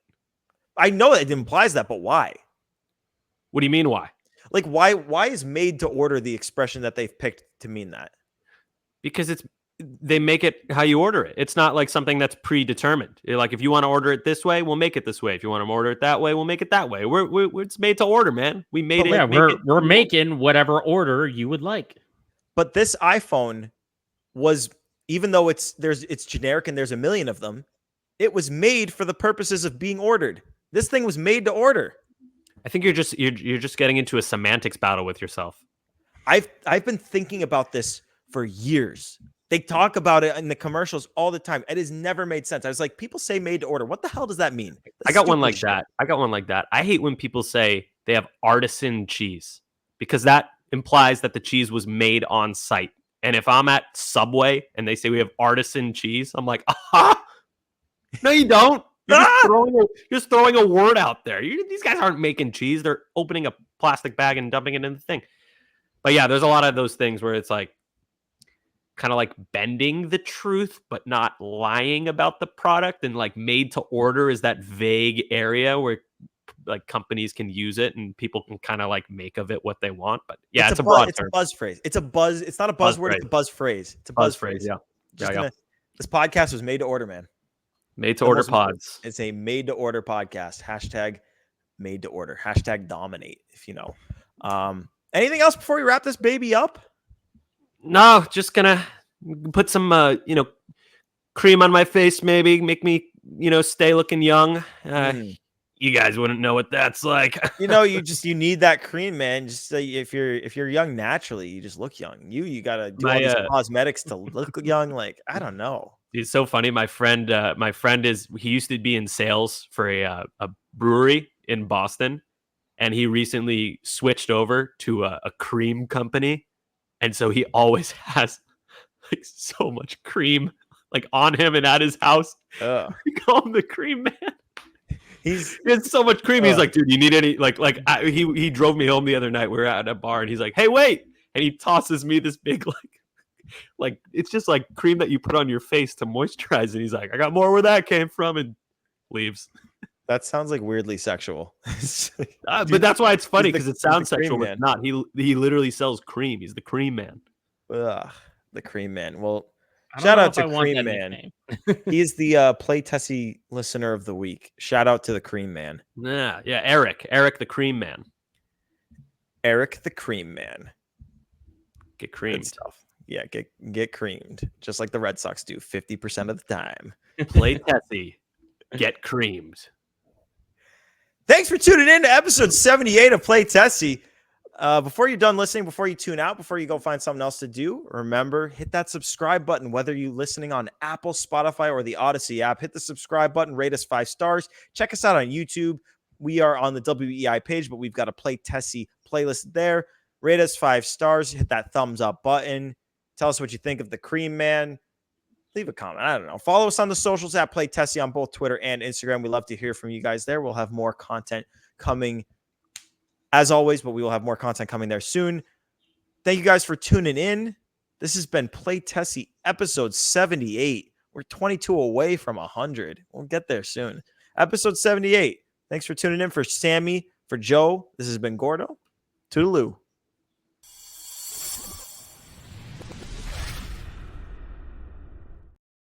Speaker 3: I know it implies that, but why?
Speaker 5: What do you mean why?
Speaker 3: Like why is made to order the expression that they've picked to mean that?
Speaker 5: Because they make it how you order it. It's not like something that's predetermined. Like if you want to order it this way, we'll make it this way. If you want to order it that way, we'll make it that way. It's made to order, man. We made it.
Speaker 4: Yeah, we're making whatever order you would like.
Speaker 3: But this iPhone was, even though it's generic and there's a million of them, it was made for the purposes of being ordered. This thing was made to order.
Speaker 5: I think you're just getting into a semantics battle with yourself.
Speaker 3: I've been thinking about this for years. They talk about it in the commercials all the time. It has never made sense. I was like, people say made to order. What the hell does that mean?
Speaker 5: I got one like that. I hate when people say they have artisan cheese because that implies that the cheese was made on site. And if I'm at Subway and they say we have artisan cheese, I'm like, aha! No, you don't. You're just throwing a word out there. These guys aren't making cheese. They're opening a plastic bag and dumping it in the thing. But yeah, there's a lot of those things where it's like kind of like bending the truth, but not lying about the product. And like made to order is that vague area where like companies can use it and people can kind of like make of it what they want. But yeah, it's a broad term.
Speaker 3: It's a buzz phrase. It's a buzz. It's not a buzzword. It's a buzz phrase. It's a buzz phrase.
Speaker 5: Yeah.
Speaker 3: This podcast was made to order, man.
Speaker 5: Made to order pods.
Speaker 3: It's a made to order podcast. Hashtag made to order. Hashtag dominate, if you know. Anything else before we wrap this baby up?
Speaker 5: No, just gonna put some cream on my face, maybe make me stay looking young. You guys wouldn't know what that's like.
Speaker 3: You need that cream, man. Just if you're young naturally, you just look young. You gotta do all these cosmetics to look young. Like, I don't know.
Speaker 5: It's so funny. My friend he used to be in sales for a brewery in Boston, and he recently switched over to a cream company, and so he always has like so much cream like on him and at his house. We call him the cream man. He has so much cream. He's like, dude, you need any he drove me home the other night. We were at a bar, and he's like, hey, wait, and he tosses me this big like it's just like cream that you put on your face to moisturize, and he's like, I got more where that came from, and leaves.
Speaker 3: That sounds like weirdly sexual.
Speaker 5: But that's why it's funny, because it sounds sexual, but it's not. He literally sells cream. He's the cream man.
Speaker 3: The cream man. Well, shout out to Cream Man. He is the Play Tessie listener of the week. Shout out to the Cream Man.
Speaker 5: Yeah, Eric the Cream Man.
Speaker 3: Eric the Cream Man.
Speaker 5: Get
Speaker 3: Good
Speaker 5: creamed.
Speaker 3: stuff. Yeah, get creamed. Just like the Red Sox do 50% of the time.
Speaker 5: Play Tessie. Get creamed.
Speaker 3: Thanks for tuning in to episode 78 of Play Tessie. Before you're done listening, before you tune out, before you go find something else to do, remember, hit that subscribe button, whether you're listening on Apple, Spotify, or the Odyssey app. Hit the subscribe button, rate us 5 stars. Check us out on YouTube. We are on the WEI page, but we've got a Play Tessie playlist there. Rate us 5 stars. Hit that thumbs up button. Tell us what you think of the Cream Man. Leave a comment. I don't know. Follow us on the socials at Play Tessie on both Twitter and Instagram. We love to hear from you guys there. We'll have more content coming as always, but we will have more content coming there soon. Thank you guys for tuning in. This has been Play Tessie episode 78. We're 22 away from 100. We'll get there soon. Episode 78. Thanks for tuning in. For Sammy, for Joe, this has been Gordo. Toodaloo.